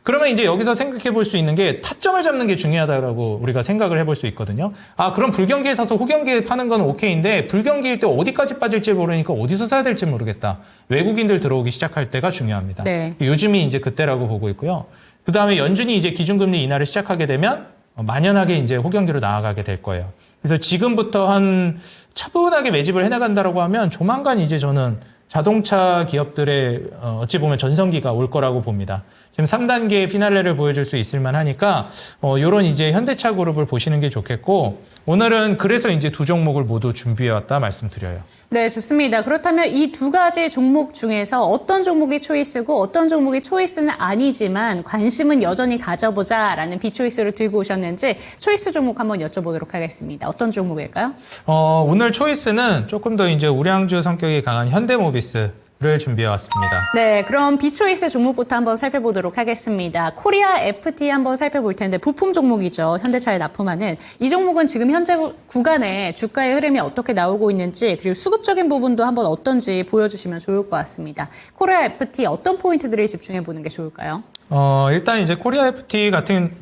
Speaker 4: 그러면 이제 여기서 생각해 볼 수 있는 게 타점을 잡는 게 중요하다고 우리가 생각을 해볼 수 있거든요. 그럼 불경기에 사서 호경기에 파는 건 오케이인데 불경기일 때 어디까지 빠질지 모르니까 어디서 사야 될지 모르겠다. 외국인들 들어오기 시작할 때가 중요합니다.
Speaker 2: 네.
Speaker 4: 요즘이 이제 그때라고 보고 있고요. 그 다음에 연준이 이제 기준금리 인하를 시작하게 되면 만연하게 이제 호경기로 나아가게 될 거예요. 그래서 지금부터 한 차분하게 매집을 해나간다라고 하면 조만간 이제 저는 자동차 기업들의 어찌 보면 전성기가 올 거라고 봅니다. 지금 3단계 피날레를 보여줄 수 있을 만하니까 요런 이제 현대차 그룹을 보시는 게 좋겠고 오늘은 그래서 이제 두 종목을 모두 준비해왔다 말씀드려요.
Speaker 2: 네, 좋습니다. 그렇다면 이 두 가지 종목 중에서 어떤 종목이 초이스고 어떤 종목이 초이스는 아니지만 관심은 여전히 가져보자라는 비초이스를 들고 오셨는지 초이스 종목 한번 여쭤보도록 하겠습니다. 어떤 종목일까요?
Speaker 4: 오늘 초이스는 조금 더 이제 우량주 성격이 강한 현대모비스를 준비해왔습니다.
Speaker 2: 네, 그럼 비초이스 종목부터 한번 살펴보도록 하겠습니다. 코리아 FT 한번 살펴볼 텐데 부품 종목이죠. 현대차에 납품하는. 이 종목은 지금 현재 구간에 주가의 흐름이 어떻게 나오고 있는지 그리고 수급적인 부분도 한번 어떤지 보여주시면 좋을 것 같습니다. 코리아 FT 어떤 포인트들을 집중해 보는 게 좋을까요?
Speaker 4: 일단 이제 코리아 FT 같은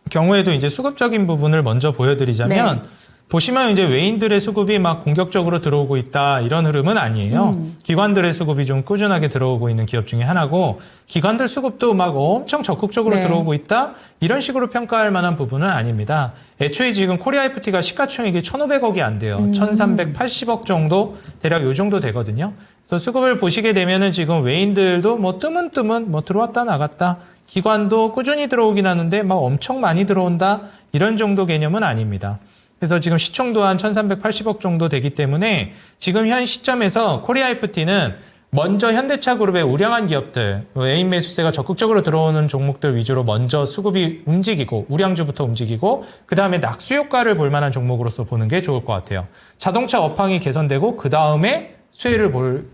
Speaker 4: 경우에도 이제 수급적인 부분을 먼저 보여드리자면
Speaker 2: 네.
Speaker 4: 보시면 이제 외인들의 수급이 막 공격적으로 들어오고 있다 이런 흐름은 아니에요. 기관들의 수급이 좀 꾸준하게 들어오고 있는 기업 중에 하나고 기관들 수급도 막 엄청 적극적으로
Speaker 2: 네.
Speaker 4: 들어오고 있다 이런 식으로 평가할 만한 부분은 아닙니다. 애초에 지금 코리아 FT가 시가총액이 1,500억이 안 돼요. 1,380억 정도 대략 요 정도 되거든요. 그래서 수급을 보시게 되면은 지금 외인들도 뭐 뜨문뜨문 뭐 들어왔다 나갔다 기관도 꾸준히 들어오긴 하는데 막 엄청 많이 들어온다 이런 정도 개념은 아닙니다. 그래서 지금 시총도 한 1,380억 정도 되기 때문에 지금 현 시점에서 코리아 FT는 먼저 현대차 그룹의 우량한 기업들, 외인 매수세가 적극적으로 들어오는 종목들 위주로 먼저 수급이 움직이고 우량주부터 움직이고 그 다음에 낙수 효과를 볼 만한 종목으로서 보는 게 좋을 것 같아요. 자동차 업황이 개선되고 그 다음에 수혜를 볼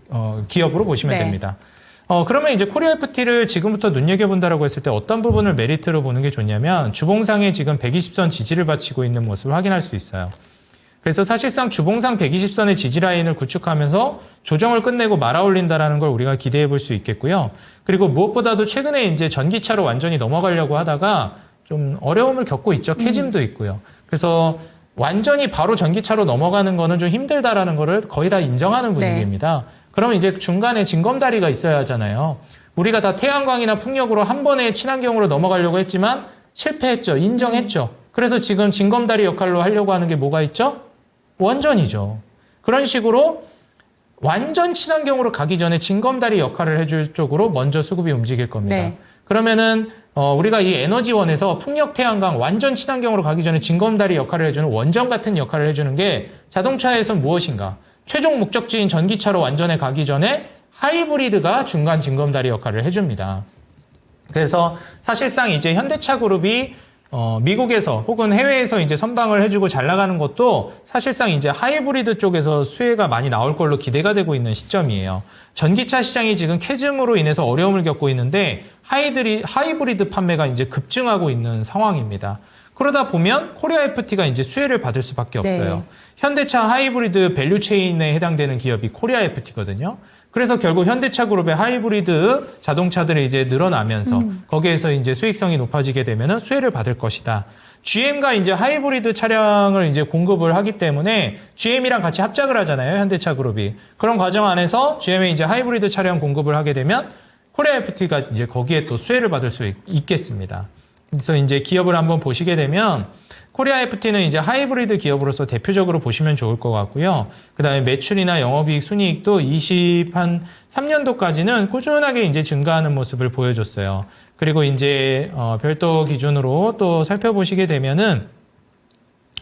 Speaker 4: 기업으로 보시면
Speaker 2: 네.
Speaker 4: 됩니다. 그러면 이제 코리아 FT를 지금부터 눈여겨본다라고 했을 때 어떤 부분을 메리트로 보는 게 좋냐면 주봉상에 지금 120선 지지를 바치고 있는 모습을 확인할 수 있어요. 그래서 사실상 주봉상 120선의 지지 라인을 구축하면서 조정을 끝내고 말아올린다라는 걸 우리가 기대해 볼 수 있겠고요. 그리고 무엇보다도 최근에 이제 전기차로 완전히 넘어가려고 하다가 좀 어려움을 겪고 있죠. 캐짐도 있고요. 그래서 완전히 바로 전기차로 넘어가는 거는 좀 힘들다라는 거를 거의 다 인정하는 분위기입니다. 그러면 이제 중간에 징검다리가 있어야 하잖아요. 우리가 다 태양광이나 풍력으로 한 번에 친환경으로 넘어가려고 했지만 실패했죠. 인정했죠. 그래서 지금 징검다리 역할로 하려고 하는 게 뭐가 있죠? 원전이죠. 그런 식으로 완전 친환경으로 가기 전에 징검다리 역할을 해줄 쪽으로 먼저 수급이 움직일 겁니다.
Speaker 2: 네.
Speaker 4: 그러면은 우리가 이 에너지원에서 풍력, 태양광 완전 친환경으로 가기 전에 징검다리 역할을 해주는 원전 같은 역할을 해주는 게 자동차에선 무엇인가? 최종 목적지인 전기차로 완전에 가기 전에 하이브리드가 중간 징검다리 역할을 해줍니다. 그래서 사실상 이제 현대차 그룹이 미국에서 혹은 해외에서 이제 선방을 해주고 잘 나가는 것도 사실상 이제 하이브리드 쪽에서 수혜가 많이 나올 걸로 기대가 되고 있는 시점이에요. 전기차 시장이 지금 캐즘으로 인해서 어려움을 겪고 있는데 하이브리드 판매가 이제 급증하고 있는 상황입니다. 그러다 보면 코리아 FT가 이제 수혜를 받을 수밖에 없어요.
Speaker 2: 네.
Speaker 4: 현대차 하이브리드 밸류 체인에 해당되는 기업이 코리아 FT거든요. 그래서 결국 현대차 그룹의 하이브리드 자동차들이 이제 늘어나면서 거기에서 이제 수익성이 높아지게 되면은 수혜를 받을 것이다. GM과 이제 하이브리드 차량을 이제 공급을 하기 때문에 GM이랑 같이 합작을 하잖아요. 현대차 그룹이. 그런 과정 안에서 GM이 이제 하이브리드 차량 공급을 하게 되면 코리아 FT가 이제 거기에 또 수혜를 받을 수 있겠습니다. 그래서 이제 기업을 한번 보시게 되면 코리아 FT는 이제 하이브리드 기업으로서 대표적으로 보시면 좋을 것 같고요. 그 다음에 매출이나 영업이익, 순이익도 23년도까지는 꾸준하게 이제 증가하는 모습을 보여줬어요. 그리고 이제 별도 기준으로 또 살펴보시게 되면은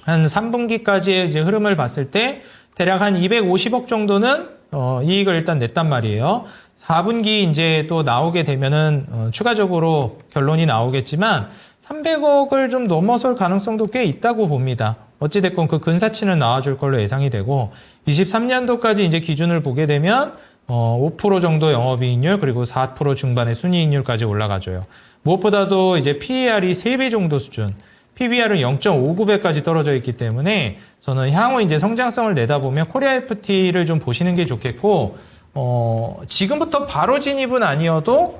Speaker 4: 한 3분기까지의 이제 흐름을 봤을 때 대략 한 250억 정도는 이익을 일단 냈단 말이에요. 4분기 이제 또 나오게 되면은 추가적으로 결론이 나오겠지만 300억을 좀 넘어설 가능성도 꽤 있다고 봅니다. 어찌됐건 그 근사치는 나와줄 걸로 예상이 되고 23년도까지 이제 기준을 보게 되면 5% 정도 영업이익률 그리고 4% 중반의 순이익률까지 올라가줘요. 무엇보다도 이제 PER이 3배 정도 수준, PBR은 0.59배까지 떨어져 있기 때문에 저는 향후 이제 성장성을 내다보면 코리아 FT를 좀 보시는 게 좋겠고 지금부터 바로 진입은 아니어도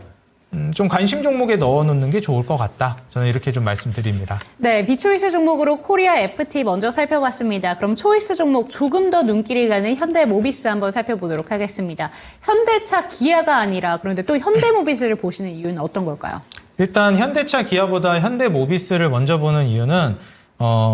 Speaker 4: 좀 관심 종목에 넣어놓는 게 좋을 것 같다. 저는 이렇게 좀 말씀드립니다.
Speaker 2: 네, 비초이스 종목으로 코리아 FT 먼저 살펴봤습니다. 그럼 초이스 종목 조금 더 눈길이 가는 현대모비스 한번 살펴보도록 하겠습니다. 현대차 기아가 아니라 그런데 또 현대모비스를 보시는 이유는 어떤 걸까요?
Speaker 4: 일단 현대차 기아보다 현대모비스를 먼저 보는 이유는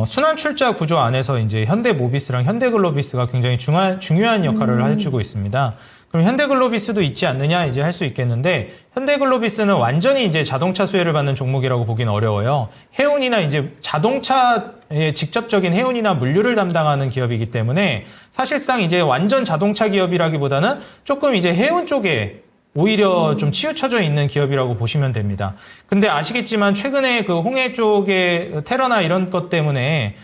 Speaker 4: 순환 출자 구조 안에서 이제 현대모비스랑 현대글로비스가 굉장히 중요한 역할을 해주고 있습니다. 그럼 현대글로비스도 있지 않느냐 이제 할 수 있겠는데 현대글로비스는 완전히 이제 자동차 수혜를 받는 종목이라고 보기는 어려워요. 해운이나 이제 자동차의 직접적인 해운이나 물류를 담당하는 기업이기 때문에 사실상 이제 완전 자동차 기업이라기보다는 조금 이제 해운 쪽에 오히려 좀 치우쳐져 있는 기업이라고 보시면 됩니다. 근데 아시겠지만 최근에 그 홍해 쪽의 테러나 이런 것 때문에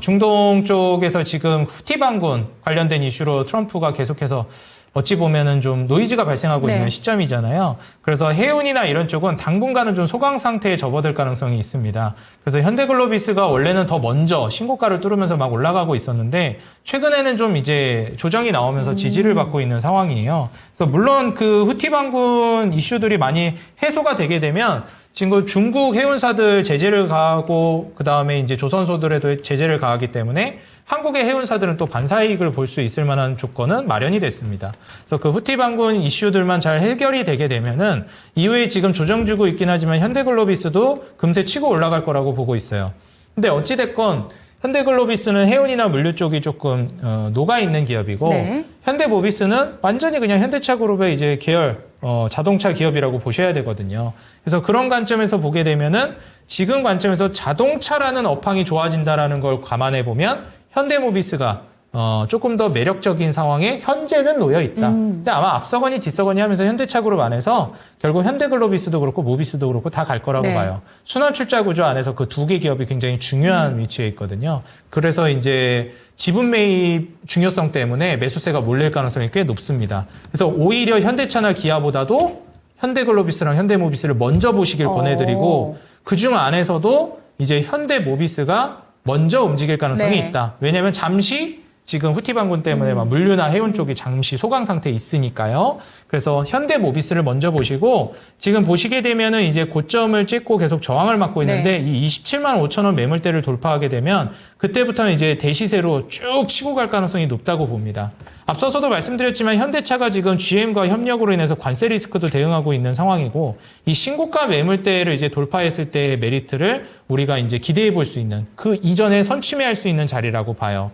Speaker 4: 중동 쪽에서 지금 후티 반군 관련된 이슈로 트럼프가 계속해서 어찌 보면은 좀 노이즈가 발생하고
Speaker 2: 네.
Speaker 4: 있는 시점이잖아요. 그래서 해운이나 이런 쪽은 당분간은 좀 소강 상태에 접어들 가능성이 있습니다. 그래서 현대글로비스가 원래는 더 먼저 신고가를 뚫으면서 막 올라가고 있었는데 최근에는 좀 이제 조정이 나오면서 지지를 받고 있는 상황이에요. 그래서 물론 그 후티 반군 이슈들이 많이 해소가 되게 되면 지금 중국 해운사들 제재를 가하고 그다음에 이제 조선소들에도 제재를 가하기 때문에 한국의 해운사들은 또 반사이익을 볼 수 있을 만한 조건은 마련이 됐습니다. 그래서 그 후티 반군 이슈들만 잘 해결이 되게 되면은 이후에 지금 조정주고 있긴 하지만 현대글로비스도 금세 치고 올라갈 거라고 보고 있어요. 근데 어찌됐건 현대글로비스는 해운이나 물류 쪽이 조금 녹아 있는 기업이고
Speaker 2: 네.
Speaker 4: 현대모비스는 완전히 그냥 현대차그룹의 이제 계열 자동차 기업이라고 보셔야 되거든요. 그래서 그런 관점에서 보게 되면은 지금 관점에서 자동차라는 업황이 좋아진다라는 걸 감안해 보면 현대모비스가 조금 더 매력적인 상황에 현재는 놓여 있다. 근데 아마 앞서거니 뒤서거니 하면서 현대차그룹 안에서 결국 현대글로비스도 그렇고 모비스도 그렇고 다 갈 거라고
Speaker 2: 네.
Speaker 4: 봐요. 순환 출자 구조 안에서 그 두 개 기업이 굉장히 중요한 위치에 있거든요. 그래서 이제 지분 매입 중요성 때문에 매수세가 몰릴 가능성이 꽤 높습니다. 그래서 오히려 현대차나 기아보다도 현대글로비스랑 현대모비스를 먼저 보시길 권해드리고 그중 안에서도 이제 현대모비스가 먼저 움직일 가능성이
Speaker 2: 네.
Speaker 4: 있다. 왜냐하면 잠시 지금 후티 반군 때문에 막 물류나 해운 쪽이 잠시 소강 상태에 있으니까요. 그래서 현대모비스를 먼저 보시고 지금 보시게 되면은 이제 고점을 찍고 계속 저항을 맞고 있는데
Speaker 2: 네.
Speaker 4: 이 27만 5천 원 매물대를 돌파하게 되면 그때부터는 이제 대시세로 쭉 치고 갈 가능성이 높다고 봅니다. 앞서서도 말씀드렸지만 현대차가 지금 GM과 협력으로 인해서 관세 리스크도 대응하고 있는 상황이고 이 신고가 매물대를 이제 돌파했을 때의 메리트를 우리가 이제 기대해 볼 수 있는 그 이전에 선취매할 수 있는 자리라고 봐요.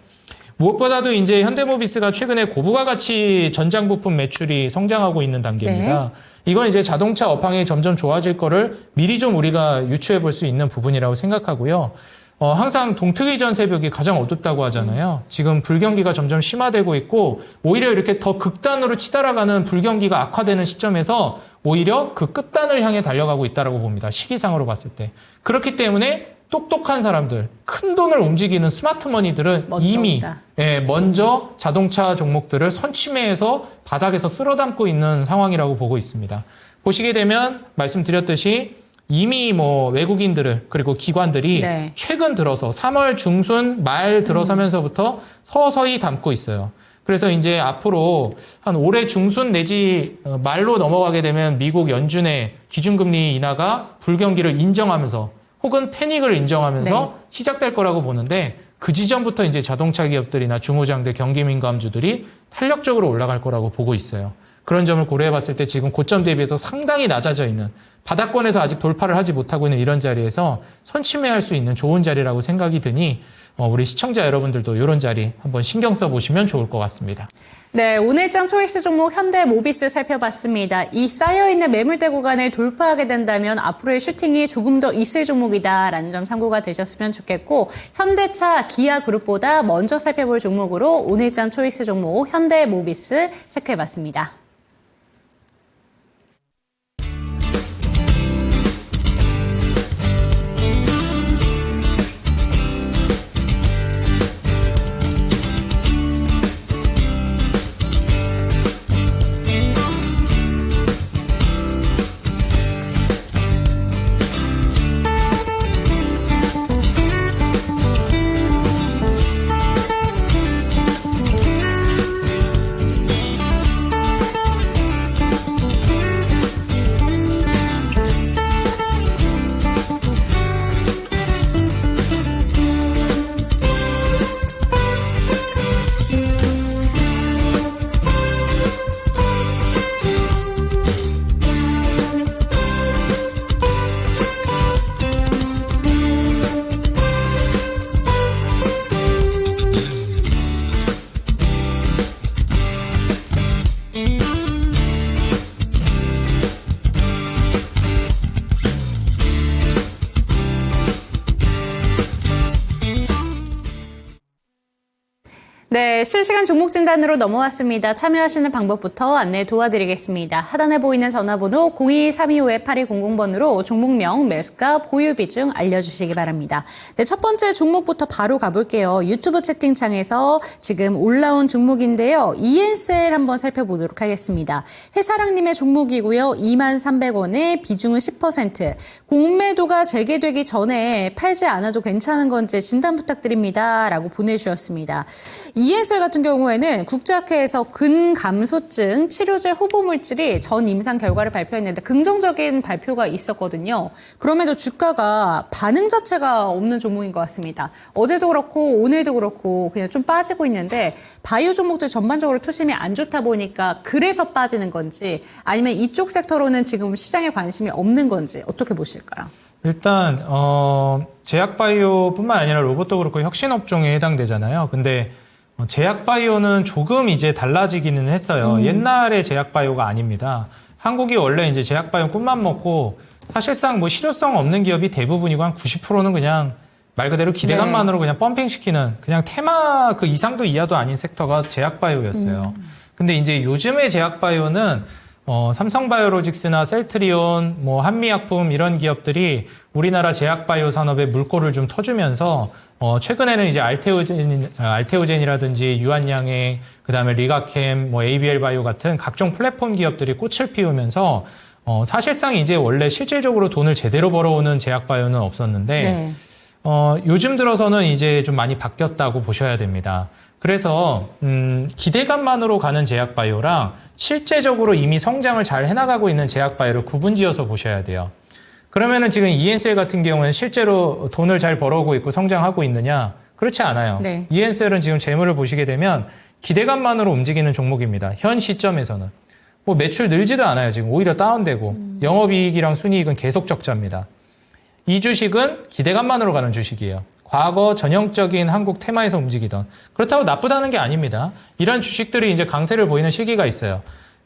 Speaker 4: 무엇보다도 이제 현대모비스가 최근에 고부가 가치 전장 부품 매출이 성장하고 있는 단계입니다.
Speaker 2: 네.
Speaker 4: 이건 이제 자동차 업황이 점점 좋아질 거를 미리 좀 우리가 유추해 볼 수 있는 부분이라고 생각하고요. 항상 동특이 전 새벽이 가장 어둡다고 하잖아요. 지금 불경기가 점점 심화되고 있고 오히려 이렇게 더 극단으로 치달아가는 불경기가 악화되는 시점에서 오히려 그 끝단을 향해 달려가고 있다고 봅니다. 시기상으로 봤을 때. 그렇기 때문에 똑똑한 사람들, 큰 돈을 움직이는 스마트머니들은
Speaker 2: 먼저
Speaker 4: 이미
Speaker 2: 온다.
Speaker 4: 먼저 자동차 종목들을 선취매해서 바닥에서 쓸어담고 있는 상황이라고 보고 있습니다. 보시게 되면 말씀드렸듯이 이미 뭐 외국인들을 그리고 기관들이
Speaker 2: 네.
Speaker 4: 최근 들어서 3월 중순 말 들어서면서부터 서서히 담고 있어요. 그래서 이제 앞으로 한 올해 중순 내지 말로 넘어가게 되면 미국 연준의 기준금리 인하가 불경기를 인정하면서 혹은 패닉을 인정하면서
Speaker 2: 네.
Speaker 4: 시작될 거라고 보는데 그 지점부터 이제 자동차 기업들이나 중소장대 경기민감주들이 탄력적으로 올라갈 거라고 보고 있어요. 그런 점을 고려해 봤을 때 지금 고점 대비해서 상당히 낮아져 있는 바닥권에서 아직 돌파를 하지 못하고 있는 이런 자리에서 선취매할 수 있는 좋은 자리라고 생각이 드니 우리 시청자 여러분들도 이런 자리 한번 신경 써보시면 좋을 것 같습니다.
Speaker 2: 네, 오늘장 초이스 종목 현대모비스 살펴봤습니다. 이 쌓여있는 매물대 구간을 돌파하게 된다면 앞으로의 슈팅이 조금 더 있을 종목이다라는 점 참고가 되셨으면 좋겠고 현대차, 기아그룹보다 먼저 살펴볼 종목으로 오늘장 초이스 종목 현대모비스 체크해봤습니다. 네, 실시간 종목 진단으로 넘어왔습니다. 참여하시는 방법부터 안내 도와드리겠습니다. 하단에 보이는 전화번호 02-325-8200번으로 종목명, 매수가, 보유 비중 알려주시기 바랍니다. 네, 첫 번째 종목부터 바로 가볼게요. 유튜브 채팅창에서 지금 올라온 종목인데요. ENCL 한번 살펴보도록 하겠습니다. 회사랑님의 종목이고요. 23,300원에 비중은 10%. 공매도가 재개되기 전에 팔지 않아도 괜찮은 건지 진단 부탁드립니다. 라고 보내주셨습니다. ESL 같은 경우에는 국제학회에서 근감소증 치료제 후보 물질이 전 임상 결과를 발표했는데 긍정적인 발표가 있었거든요. 그럼에도 주가가 반응 자체가 없는 종목인 것 같습니다. 어제도 그렇고 오늘도 그렇고 그냥 좀 빠지고 있는데 바이오 종목들 전반적으로 투심이 안 좋다 보니까 그래서 빠지는 건지 아니면 이쪽 섹터로는 지금 시장에 관심이 없는 건지 어떻게 보실까요?
Speaker 4: 일단 제약바이오뿐만 아니라 로봇도 그렇고 혁신업종에 해당되잖아요. 근데 제약바이오는 조금 이제 달라지기는 했어요. 옛날의 제약바이오가 아닙니다. 한국이 원래 이제 제약바이오 꿈만 먹고 사실상 뭐 실효성 없는 기업이 대부분이고 한 90%는 그냥 말 그대로 기대감만으로 그냥 펌핑시키는 그냥 테마 그 이상도 이하도 아닌 섹터가 제약바이오였어요. 근데 이제 요즘의 제약바이오는 삼성바이오로직스나 셀트리온, 뭐 한미약품 이런 기업들이 우리나라 제약바이오 산업에 물꼬를 좀 터주면서 최근에는 이제 알테오젠이라든지 유한양행, 그다음에 리가캠, 뭐 ABL 바이오 같은 각종 플랫폼 기업들이 꽃을 피우면서 사실상 이제 원래 실질적으로 돈을 제대로 벌어오는 제약바이오는 없었는데
Speaker 2: 네.
Speaker 4: 요즘 들어서는 이제 좀 많이 바뀌었다고 보셔야 됩니다. 그래서 기대감만으로 가는 제약바이오랑 실제적으로 이미 성장을 잘 해나가고 있는 제약바이오를 구분지어서 보셔야 돼요. 그러면은 지금 ENCL 같은 경우는 실제로 돈을 잘 벌어오고 있고 성장하고 있느냐? 그렇지 않아요.
Speaker 2: 네.
Speaker 4: ENCL은 지금 재물을 보시게 되면 기대감만으로 움직이는 종목입니다. 현 시점에서는. 뭐 매출 늘지도 않아요. 지금 오히려 다운되고 영업이익이랑 순이익은 계속 적자입니다. 이 주식은 기대감만으로 가는 주식이에요. 과거 전형적인 한국 테마에서 움직이던. 그렇다고 나쁘다는 게 아닙니다. 이런 주식들이 이제 강세를 보이는 시기가 있어요.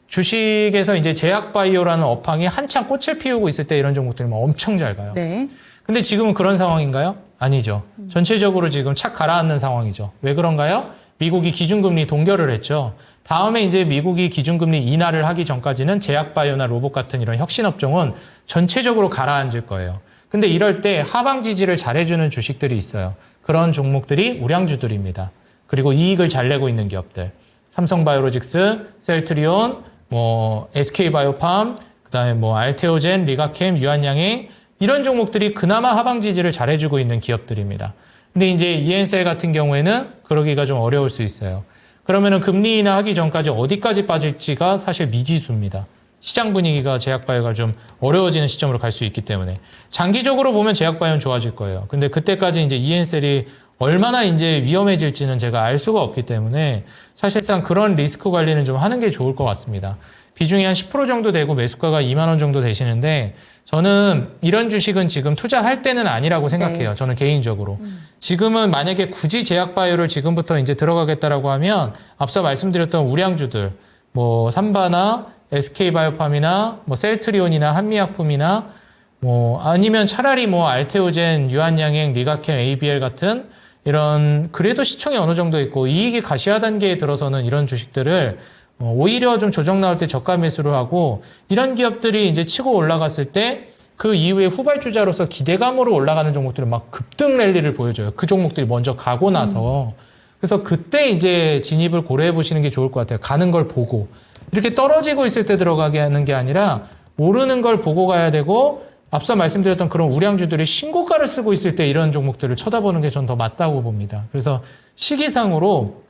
Speaker 4: 주식에서 이제 제약바이오라는 업황이 한창 꽃을 피우고 있을 때 이런 종목들이 막 엄청 잘 가요.
Speaker 2: 네.
Speaker 4: 근데 지금은 그런 상황인가요? 아니죠. 전체적으로 지금 착 가라앉는 상황이죠. 왜 그런가요? 미국이 기준금리 동결을 했죠. 다음에 이제 미국이 기준금리 인하를 하기 전까지는 제약바이오나 로봇 같은 이런 혁신업종은 전체적으로 가라앉을 거예요. 근데 이럴 때 하방 지지를 잘해주는 주식들이 있어요. 그런 종목들이 우량주들입니다. 그리고 이익을 잘 내고 있는 기업들. 삼성바이오로직스, 셀트리온, 뭐 SK바이오팜, 그다음에 뭐 알테오젠, 리가캠, 유한양행 이런 종목들이 그나마 하방 지지를 잘해주고 있는 기업들입니다. 근데 이제 ENCL 같은 경우에는 그러기가 좀 어려울 수 있어요. 그러면은 금리 인하하기 전까지 어디까지 빠질지가 사실 미지수입니다. 시장 분위기가 제약바이오가 좀 어려워지는 시점으로 갈 수 있기 때문에 장기적으로 보면 제약바이오는 좋아질 거예요. 근데 그때까지 이제 ENCL이 얼마나 이제 위험해질지는 제가 알 수가 없기 때문에 사실상 그런 리스크 관리는 좀 하는 게 좋을 것 같습니다. 비중이 한 10% 정도 되고 매수가가 2만 원 정도 되시는데 저는 이런 주식은 지금 투자할 때는 아니라고 생각해요.
Speaker 2: 네.
Speaker 4: 저는 개인적으로. 지금은 만약에 굳이 제약바이오를 지금부터 이제 들어가겠다라고 하면 앞서 말씀드렸던 우량주들 뭐 삼바나 SK바이오팜이나 뭐 셀트리온이나 한미약품이나 뭐 아니면 차라리 뭐 알테오젠, 유한양행, 리가캠, ABL 같은 이런 그래도 시총이 어느 정도 있고 이익이 가시화 단계에 들어서는 이런 주식들을 오히려 좀 조정 나올 때 저가 매수를 하고 이런 기업들이 이제 치고 올라갔을 때 그 이후에 후발주자로서 기대감으로 올라가는 종목들은 막 급등 랠리를 보여줘요. 그 종목들이 먼저 가고 나서. 그래서 그때 이제 진입을 고려해 보시는 게 좋을 것 같아요. 가는 걸 보고. 이렇게 떨어지고 있을 때 들어가게 하는 게 아니라 오르는 걸 보고 가야 되고 앞서 말씀드렸던 그런 우량주들이 신고가를 쓰고 있을 때 이런 종목들을 쳐다보는 게 전 더 맞다고 봅니다. 그래서 시기상으로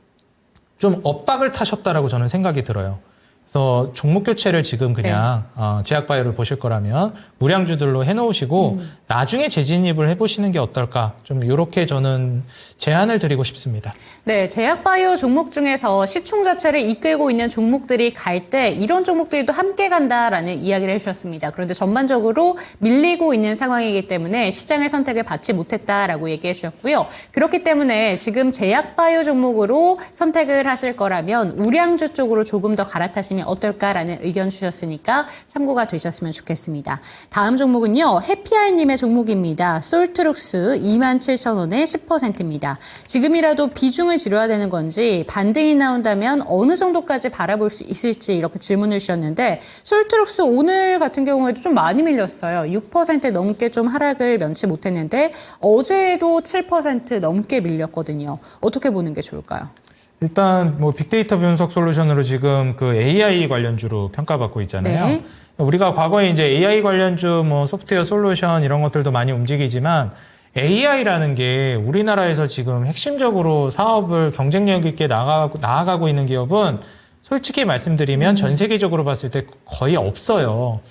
Speaker 4: 좀 엇박을 타셨다라고 저는 생각이 들어요. 그래서 종목 교체를 지금 그냥 제약바이오를 보실 거라면 우량주들로 해놓으시고 나중에 재진입을 해보시는 게 어떨까 좀 이렇게 저는 제안을 드리고 싶습니다.
Speaker 2: 네, 제약바이오 종목 중에서 시총 자체를 이끌고 있는 종목들이 갈 때 이런 종목들도 함께 간다라는 이야기를 해주셨습니다. 그런데 전반적으로 밀리고 있는 상황이기 때문에 시장의 선택을 받지 못했다라고 얘기해 주셨고요. 그렇기 때문에 지금 제약바이오 종목으로 선택을 하실 거라면 우량주 쪽으로 조금 더 갈아타시면 어떨까라는 의견 주셨으니까 참고가 되셨으면 좋겠습니다. 다음 종목은요. 해피아이님의 종목입니다. 솔트룩스 27,000원에 10%입니다. 지금이라도 비중을 지려야 되는 건지 반등이 나온다면 어느 정도까지 바라볼 수 있을지 이렇게 질문을 주셨는데 솔트룩스 오늘 같은 경우에도 좀 많이 밀렸어요. 6% 넘게 좀 하락을 면치 못했는데 어제도 7% 넘게 밀렸거든요. 어떻게 보는 게 좋을까요?
Speaker 4: 일단 뭐 빅데이터 분석 솔루션으로 지금 그 AI 관련주로 평가받고 있잖아요.
Speaker 2: 네.
Speaker 4: 우리가 과거에 이제 AI 관련주 뭐 소프트웨어 솔루션 이런 것들도 많이 움직이지만 AI라는 게 우리나라에서 지금 핵심적으로 사업을 경쟁력 있게 나아가고 있는 기업은 솔직히 말씀드리면 전 세계적으로 봤을 때 거의 없어요.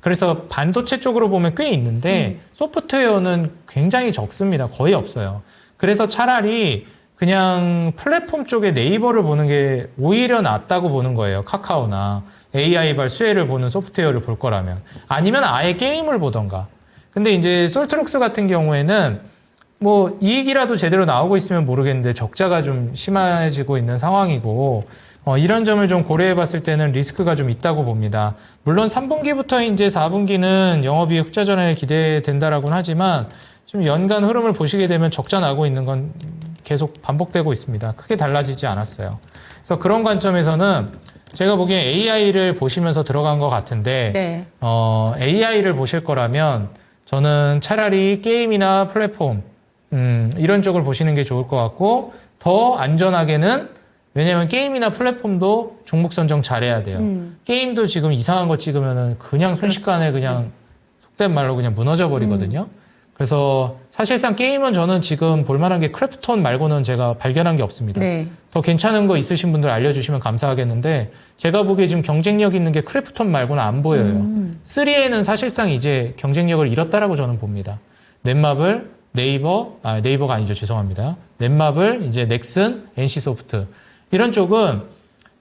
Speaker 4: 그래서 반도체 쪽으로 보면 꽤 있는데 소프트웨어는 굉장히 적습니다. 거의 없어요. 그래서 차라리 그냥 플랫폼 쪽에 네이버를 보는 게 오히려 낫다고 보는 거예요. 카카오나 AI발 수혜를 보는 소프트웨어를 볼 거라면. 아니면 아예 게임을 보던가. 근데 이제 솔트룩스 같은 경우에는 뭐 이익이라도 제대로 나오고 있으면 모르겠는데 적자가 좀 심해지고 있는 상황이고 이런 점을 좀 고려해 봤을 때는 리스크가 좀 있다고 봅니다. 물론 3분기부터 이제 4분기는 영업이익 흑자 전환이 기대된다라고는 하지만 좀 연간 흐름을 보시게 되면 적자 나고 있는 건 계속 반복되고 있습니다. 크게 달라지지 않았어요. 그래서 그런 관점에서는 제가 보기엔 AI를 보시면서 들어간 것 같은데
Speaker 2: 네.
Speaker 4: AI를 보실 거라면 저는 차라리 게임이나 플랫폼 이런 쪽을 보시는 게 좋을 것 같고 더 안전하게는 왜냐면 게임이나 플랫폼도 종목 선정 잘해야 돼요. 게임도 지금 이상한 거 찍으면은 그냥 순식간에 그냥 속된 말로 그냥 무너져 버리거든요. 그래서 사실상 게임은 저는 지금 볼만한 게 크래프톤 말고는 제가 발견한 게 없습니다.
Speaker 2: 네.
Speaker 4: 더 괜찮은 거 있으신 분들 알려주시면 감사하겠는데 제가 보기에 지금 경쟁력 있는 게 크래프톤 말고는 안 보여요. 3A는 사실상 이제 경쟁력을 잃었다라고 저는 봅니다. 넷마블, 네이버가 아니죠. 죄송합니다. 넷마블, 이제 넥슨, NC소프트 이런 쪽은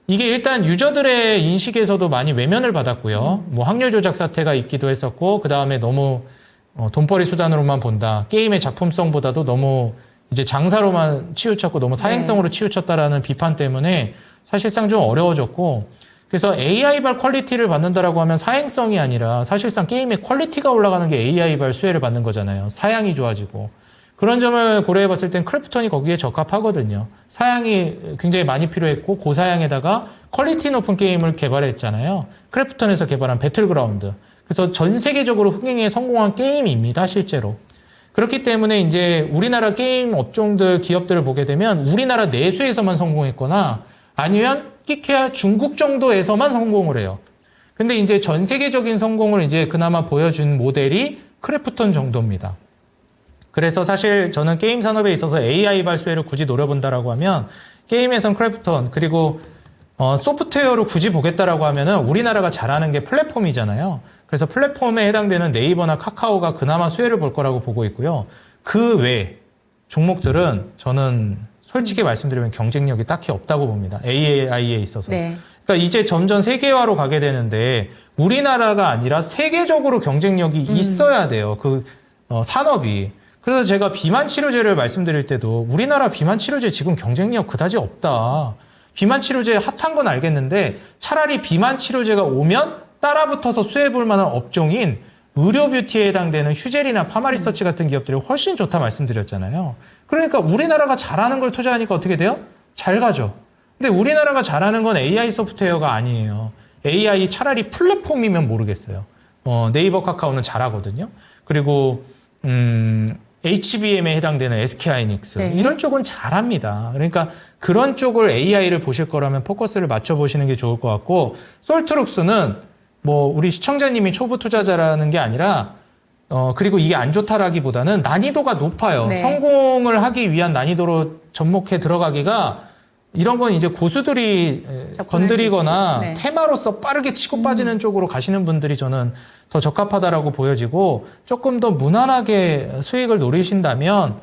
Speaker 4: 이게 일단 유저들의 인식에서도 많이 외면을 받았고요. 뭐 확률 조작 사태가 있기도 했었고 그 다음에 너무 돈벌이 수단으로만 본다. 게임의 작품성보다도 너무 이제 장사로만 치우쳤고 너무 사행성으로 치우쳤다라는 비판 때문에 사실상 좀 어려워졌고 그래서 AI발 퀄리티를 받는다라고 하면 사행성이 아니라 사실상 게임의 퀄리티가 올라가는 게 AI발 수혜를 받는 거잖아요. 사양이 좋아지고. 그런 점을 고려해 봤을 땐 크래프톤이 거기에 적합하거든요. 사양이 굉장히 많이 필요했고 고사양에다가 퀄리티 높은 게임을 개발했잖아요. 크래프톤에서 개발한 배틀그라운드. 그래서 전 세계적으로 흥행에 성공한 게임입니다, 실제로. 그렇기 때문에 이제 우리나라 게임 업종들, 기업들을 보게 되면 우리나라 내수에서만 성공했거나 아니면 끼케야 중국 정도에서만 성공을 해요. 근데 이제 전 세계적인 성공을 이제 그나마 보여준 모델이 크래프톤 정도입니다. 그래서 사실 저는 게임 산업에 있어서 AI 발수혜를 굳이 노려본다라고 하면 게임에선 크래프톤 그리고 소프트웨어로 굳이 보겠다라고 하면은 우리나라가 잘하는 게 플랫폼이잖아요. 그래서 플랫폼에 해당되는 네이버나 카카오가 그나마 수혜를 볼 거라고 보고 있고요. 그 외 종목들은 저는 솔직히 말씀드리면 경쟁력이 딱히 없다고 봅니다. AI에 있어서.
Speaker 2: 네.
Speaker 4: 그러니까 이제 점점 세계화로 가게 되는데 우리나라가 아니라 세계적으로 경쟁력이 있어야 돼요. 그 산업이. 그래서 제가 비만 치료제를 말씀드릴 때도 우리나라 비만 치료제 지금 경쟁력 그다지 없다. 비만 치료제 핫한 건 알겠는데 차라리 비만 치료제가 오면 따라붙어서 수혜볼 만한 업종인 의료 뷰티에 해당되는 휴젤이나 파마리서치 같은 기업들이 훨씬 좋다 말씀드렸잖아요. 그러니까 우리나라가 잘하는 걸 투자하니까 어떻게 돼요? 잘 가죠. 근데 우리나라가 잘하는 건 AI 소프트웨어가 아니에요. AI 차라리 플랫폼이면 모르겠어요. 네이버 카카오는 잘하거든요. 그리고 HBM에 해당되는 SK하이닉스
Speaker 2: 네.
Speaker 4: 이런 쪽은 잘합니다. 그러니까 그런 쪽을 AI를 보실 거라면 포커스를 맞춰보시는 게 좋을 것 같고 솔트룩스는 뭐 우리 시청자님이 초보 투자자라는 게 아니라 그리고 이게 안 좋다라기보다는 난이도가 높아요.
Speaker 2: 네.
Speaker 4: 성공을 하기 위한 난이도로 접목해 들어가기가 이런 건 이제 고수들이 건드리거나
Speaker 2: 네.
Speaker 4: 테마로서 빠르게 치고 빠지는 쪽으로 가시는 분들이 저는 더 적합하다라고 보여지고 조금 더 무난하게 수익을 노리신다면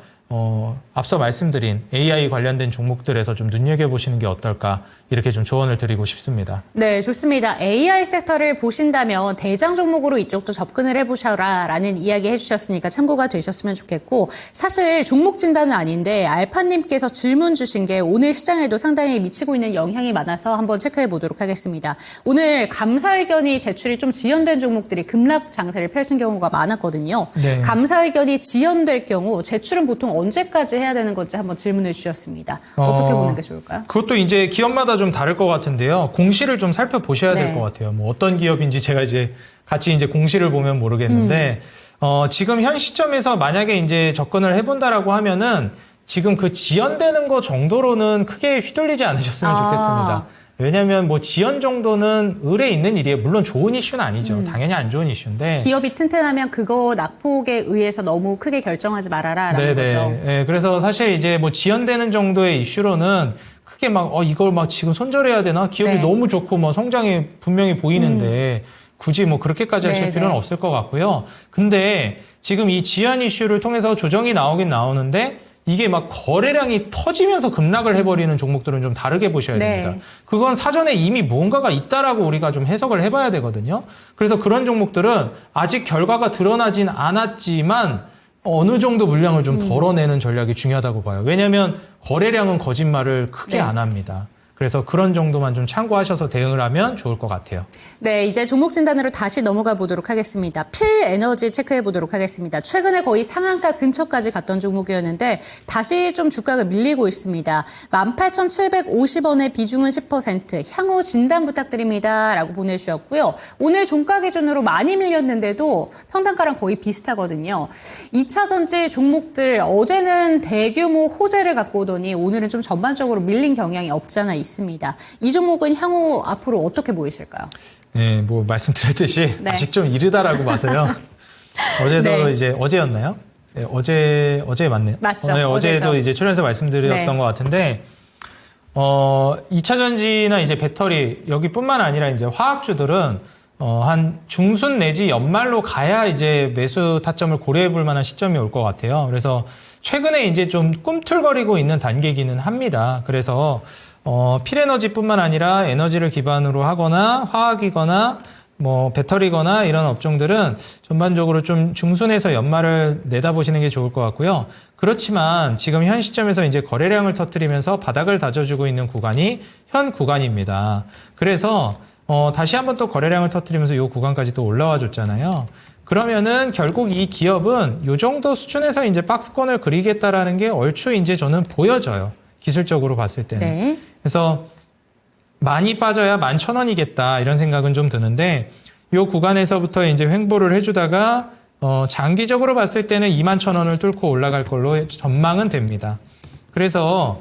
Speaker 4: 앞서 말씀드린 AI 관련된 종목들에서 좀 눈여겨보시는 게 어떨까 이렇게 좀 조언을 드리고 싶습니다.
Speaker 2: 네, 좋습니다. AI 섹터를 보신다면 대장 종목으로 이쪽도 접근을 해보셔라라는 이야기 해주셨으니까 참고가 되셨으면 좋겠고 사실 종목 진단은 아닌데 알파님께서 질문 주신 게 오늘 시장에도 상당히 미치고 있는 영향이 많아서 한번 체크해 보도록 하겠습니다. 오늘 감사 의견이 제출이 좀 지연된 종목들이 급락 장세를 펼친 경우가 많았거든요.
Speaker 4: 네.
Speaker 2: 감사 의견이 지연될 경우 제출은 보통 언제까지 해야 되는 건지 한번 질문을 주셨습니다. 어떻게 보는 게 좋을까요?
Speaker 4: 그것도 이제 기업마다 좀 다를 것 같은데요. 공시를 좀 살펴보셔야 될
Speaker 2: 네.
Speaker 4: 것 같아요. 뭐 어떤 기업인지 제가 이제 같이 이제 공시를 보면 모르겠는데, 지금 현 시점에서 만약에 이제 접근을 해본다라고 하면은 지금 그 지연되는 거 정도로는 크게 휘둘리지 않으셨으면 좋겠습니다. 왜냐하면 뭐 지연 정도는 을에 있는 일이에요. 물론 좋은 이슈는 아니죠. 당연히 안 좋은 이슈인데.
Speaker 2: 기업이 튼튼하면 그거 낙폭에 의해서 너무 크게 결정하지 말아라라는 거죠.
Speaker 4: 네, 그래서 사실 이제 뭐 지연되는 정도의 이슈로는 크게 막 이걸 막 지금 손절해야 되나? 기업이
Speaker 2: 네.
Speaker 4: 너무 좋고 뭐 성장이 분명히 보이는데 굳이 뭐 그렇게까지 하실
Speaker 2: 네,
Speaker 4: 필요는
Speaker 2: 네.
Speaker 4: 없을 것 같고요. 근데 지금 이 지연 이슈를 통해서 조정이 나오긴 나오는데 이게 막 거래량이 터지면서 급락을 해버리는 종목들은 좀 다르게 보셔야
Speaker 2: 네.
Speaker 4: 됩니다. 그건 사전에 이미 뭔가가 있다라고 우리가 좀 해석을 해봐야 되거든요. 그래서 그런 종목들은 아직 결과가 드러나진 않았지만 어느 정도 물량을 좀 덜어내는 전략이 중요하다고 봐요. 왜냐하면 거래량은 거짓말을 크게
Speaker 2: 네.
Speaker 4: 안 합니다. 그래서 그런 정도만 좀 참고하셔서 대응을 하면 좋을 것 같아요.
Speaker 2: 네, 이제 종목 진단으로 다시 넘어가 보도록 하겠습니다. 필에너지 체크해 보도록 하겠습니다. 최근에 거의 상한가 근처까지 갔던 종목이었는데 다시 좀 주가가 밀리고 있습니다. 18,750원의 비중은 10%, 향후 진단 부탁드립니다. 라고 보내주셨고요. 오늘 종가 기준으로 많이 밀렸는데도 평단가랑 거의 비슷하거든요. 2차 전지 종목들 어제는 대규모 호재를 갖고 오더니 오늘은 좀 전반적으로 밀린 경향이 없잖아 있습니다. 이 종목은 향후 앞으로 어떻게 보이실까요?
Speaker 4: 네, 뭐 말씀드렸듯이
Speaker 2: 네.
Speaker 4: 아직 좀 이르다라고 봐서요. 어제도
Speaker 2: 네.
Speaker 4: 이제 어제였나요? 네, 어제 맞네요.
Speaker 2: 맞죠.
Speaker 4: 네, 어제도
Speaker 2: 어제죠.
Speaker 4: 이제 출연해서 말씀드렸던
Speaker 2: 네.
Speaker 4: 것 같은데 2차 전지나 이제 배터리 여기뿐만 아니라 이제 화학주들은 한 중순 내지 연말로 가야 이제 매수 타점을 고려해 볼 만한 시점이 올 것 같아요. 그래서 최근에 이제 좀 꿈틀거리고 있는 단계기는 합니다. 그래서 필에너지뿐만 아니라 에너지를 기반으로 하거나 화학이거나 뭐 배터리거나 이런 업종들은 전반적으로 좀 중순에서 연말을 내다보시는 게 좋을 것 같고요. 그렇지만 지금 현 시점에서 이제 거래량을 터뜨리면서 바닥을 다져주고 있는 구간이 현 구간입니다. 그래서 다시 한번 또 거래량을 터뜨리면서 이 구간까지 또 올라와 줬잖아요. 그러면은 결국 이 기업은 이 정도 수준에서 이제 박스권을 그리겠다라는 게 얼추 이제 저는 보여져요. 기술적으로 봤을 때는.
Speaker 2: 네.
Speaker 4: 그래서 많이 빠져야 11,000원이겠다 이런 생각은 좀 드는데 이 구간에서부터 이제 횡보를 해주다가 장기적으로 봤을 때는 21,000원을 뚫고 올라갈 걸로 전망은 됩니다. 그래서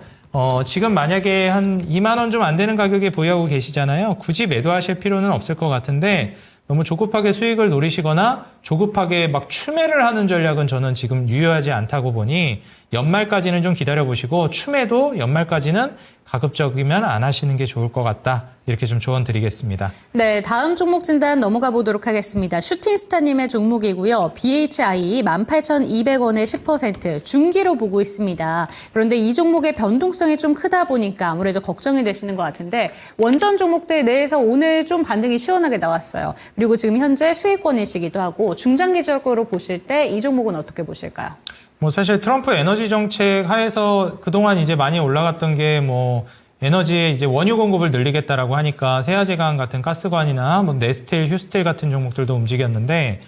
Speaker 4: 지금 만약에 한 2만 원 좀 안 되는 가격에 보유하고 계시잖아요. 굳이 매도하실 필요는 없을 것 같은데 너무 조급하게 수익을 노리시거나 조급하게 막 추매를 하는 전략은 저는 지금 유효하지 않다고 보니 연말까지는 좀 기다려보시고 추매도 연말까지는 가급적이면 안 하시는 게 좋을 것 같다. 이렇게 좀 조언 드리겠습니다.
Speaker 2: 네, 다음 종목 진단 넘어가 보도록 하겠습니다. 슈팅스타님의 종목이고요. BHI 18,200원에 10% 중기로 보고 있습니다. 그런데 이 종목의 변동성이 좀 크다 보니까 아무래도 걱정이 되시는 것 같은데 원전 종목들 내에서 오늘 좀 반등이 시원하게 나왔어요. 그리고 지금 현재 수익권이시기도 하고 중장기적으로 보실 때 이 종목은 어떻게 보실까요?
Speaker 4: 뭐 사실 트럼프 에너지 정책 하에서 그동안 이제 많이 올라갔던 게 뭐 에너지에 이제 원유 공급을 늘리겠다라고 하니까 세아제강 같은 가스관이나 뭐 네스텔, 휴스텔 같은 종목들도 움직였는데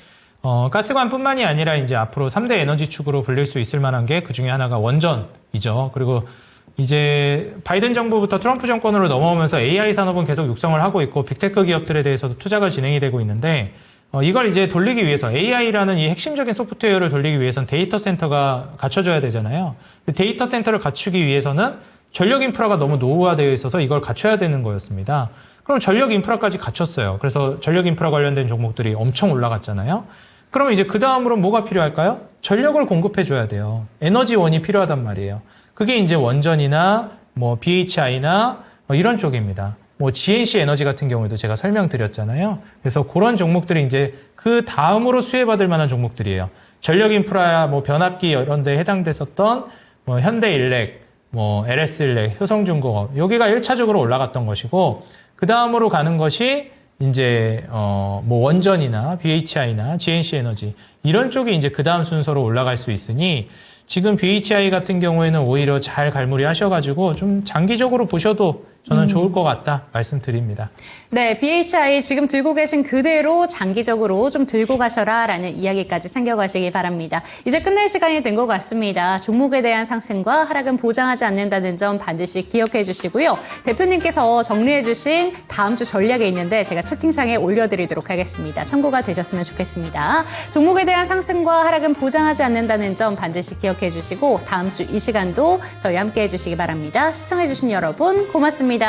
Speaker 4: 가스관뿐만이 아니라 이제 앞으로 3대 에너지 축으로 불릴 수 있을 만한 게 그 중에 하나가 원전이죠. 그리고 이제 바이든 정부부터 트럼프 정권으로 넘어오면서 AI 산업은 계속 육성을 하고 있고 빅테크 기업들에 대해서도 투자가 진행이 되고 있는데 이걸 이제 돌리기 위해서 AI라는 이 핵심적인 소프트웨어를 돌리기 위해서는 데이터 센터가 갖춰져야 되잖아요. 데이터 센터를 갖추기 위해서는 전력 인프라가 너무 노후화되어 있어서 이걸 갖춰야 되는 거였습니다. 그럼 전력 인프라까지 갖췄어요. 그래서 전력 인프라 관련된 종목들이 엄청 올라갔잖아요. 그러면 이제 그 다음으로 뭐가 필요할까요? 전력을 공급해 줘야 돼요. 에너지원이 필요하단 말이에요. 그게 이제 원전이나 뭐 BHI나 이런 쪽입니다. 뭐 GNC 에너지 같은 경우에도 제가 설명드렸잖아요. 그래서 그런 종목들이 이제 그 다음으로 수혜받을 만한 종목들이에요. 전력 인프라, 뭐 변압기 이런 데 해당됐었던 뭐 현대일렉, 뭐 LS일렉, 효성중공업 여기가 1차적으로 올라갔던 것이고 그 다음으로 가는 것이 이제 뭐 원전이나 BHI나 GNC 에너지 이런 쪽이 이제 그 다음 순서로 올라갈 수 있으니 지금 BHI 같은 경우에는 오히려 잘 갈무리 하셔가지고 좀 장기적으로 보셔도 저는 좋을 것 같다 말씀드립니다.
Speaker 2: 네, BHI 지금 들고 계신 그대로 장기적으로 좀 들고 가셔라라는 이야기까지 챙겨가시기 바랍니다. 이제 끝낼 시간이 된 것 같습니다. 종목에 대한 상승과 하락은 보장하지 않는다는 점 반드시 기억해 주시고요. 대표님께서 정리해 주신 다음 주 전략이 있는데 제가 채팅창에 올려드리도록 하겠습니다. 참고가 되셨으면 좋겠습니다. 종목에 대한 상승과 하락은 보장하지 않는다는 점 반드시 기억해 주시고 다음 주 이 시간도 저희 함께 해주시기 바랍니다. 시청해 주신 여러분 고맙습니다.